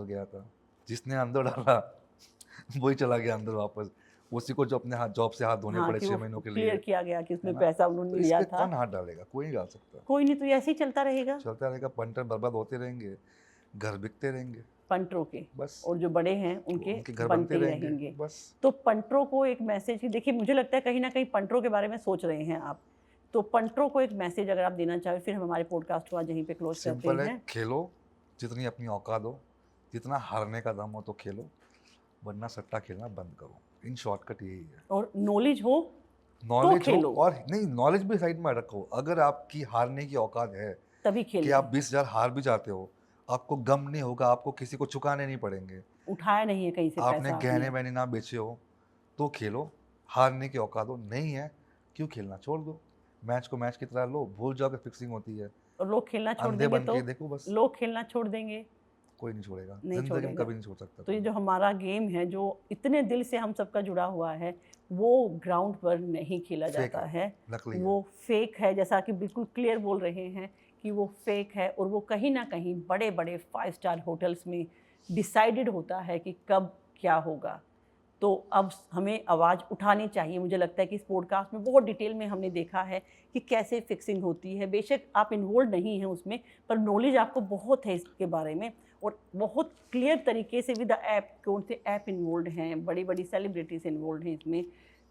गया था, जिसने अंदर डाला वही चला गया अंदर वापस, उसी को जो अपने हाथ जॉब से हाथ धोने पड़े 6 महीनों के लिए, क्लियर किया गया कि उसमें ना? पैसा तो उन्होंने इस लिया पे था। कौन हाथ डालेगा? कोई नहीं डाल सकता। कोई नहीं, तो ये ऐसे ही चलता रहेगा, चलता रहेगा, पंटर बर्बाद होते रहेंगे, घर बिकते रहेंगे, पंटरों के, बस और जो बड़े हैं उनके घर बनते बनते ही रहेंगे, रहेंगे। बस। तो पंटरों को एक मैसेज की, देखिए मुझे लगता है कहीं ना कहीं पंटरों के बारे में सोच रहे हैं आप, तो पंटरों को एक मैसेज अगर आप देना चाहें, फिर हम हमारे पॉडकास्ट को आज यहीं पे क्लोज करते सिंपल है, हैं। खेलो जितनी अपनी औकात हो, जितना हारने का दम हो तो खेलो, वरना सट्टा खेलना बंद करो। इन शॉर्टकट यही है। और नॉलेज हो नॉलेज तो खेलो, और नहीं, नॉलेज भी साइड में रखो। अगर आपकी हारने की औकात है तभी कि खेलो। आप 20,000 हार भी जाते हो, आपको गम नहीं होगा, आपको किसी को चुकाने नहीं पड़ेंगे, उठाया नहीं है कहीं से आपने पैसा गहने वहने ना बेचे हो, तो खेलो। हारने की औकात हो नहीं है, क्यों खेलना? छोड़ दो, मैच को मैच की तरह लो, भूल जाओ कि फिक्सिंग होती है, और लोग खेलना छोड़ अंधे देंगे बन तो के देखो बस। लोग खेलना छोड़ देंगे, कोई नहीं छोड़ेगा, नहीं जिंदगी में छोड़ेगा। कभी नहीं छोड़ सकता। तो ये जो हमारा गेम है जो इतने दिल से हम सबका जुड़ा हुआ है, वो ग्राउंड पर नहीं खेला जाता है, नकली वो फेक है, जैसा कि बिल्कुल क्लियर बोल रहे हैं कि वो फेक है, और वो कहीं ना कहीं बड़े बड़े 5 स्टार होटल्स में डिसाइडेड होता है कि कब क्या होगा। तो अब हमें आवाज़ उठानी चाहिए। मुझे लगता है कि इस पॉडकास्ट में बहुत डिटेल में हमने देखा है कि कैसे फिक्सिंग होती है। बेशक आप इन्वॉल्व नहीं हैं उसमें, पर नॉलेज आपको बहुत है इसके बारे में, और बहुत क्लियर तरीके से विद द ऐप, कौन से ऐप इन्वॉल्व हैं, बड़ी बड़ी सेलिब्रिटीज़ इन्वॉल्व हैं इसमें।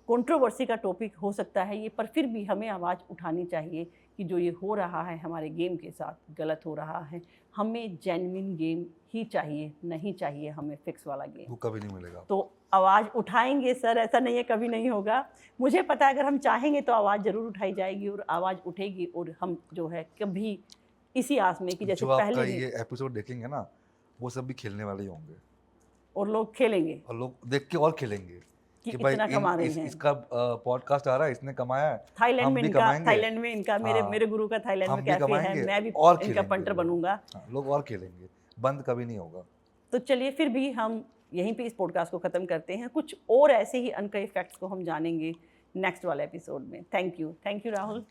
कंट्रोवर्सी का टॉपिक हो सकता है ये, पर फिर भी हमें आवाज़ उठानी चाहिए कि जो ये हो रहा है हमारे गेम के साथ गलत हो रहा है। हमें जेन्युइन गेम ही चाहिए, नहीं चाहिए हमें फिक्स वाला गेम। वो कभी नहीं मिलेगा। तो आवाज़ उठाएंगे सर, ऐसा नहीं है कभी नहीं होगा। मुझे पता है अगर हम चाहेंगे तो आवाज़ ज़रूर उठाई जाएगी और आवाज़ उठेगी, और हम जो है कभी इसी आस में कि जैसे जो आपका पहले ये एपिसोड देखेंगे ना, वो सब भी खेलने वाले ही होंगे, और लोग खेलेंगे और लोग देख के और खेलेंगे कि भाई इतना कमा रहे हैं। इसका पॉडकास्ट आ रहा है, इसने कमाया है, थाईलैंड हम में भी इनका, कमाएंगे। थाईलैंड में इनका, मेरे हाँ, मेरे गुरु का थाईलैंड हम में भी कैफे है, कमाएंगे मैं भी और इनका खेलेंगे पंटर लोग। बनूंगा। हाँ, लोग और खेलेंगे, बंद कभी नहीं होगा। तो चलिए फिर भी हम यहीं पे इस पॉडकास्ट को ख़त्म करते हैं। कुछ और ऐसे ही अनकही फैक्ट्स को हम जानेंगे नेक्स्ट वाले एपिसोड में। Thank you Rahul.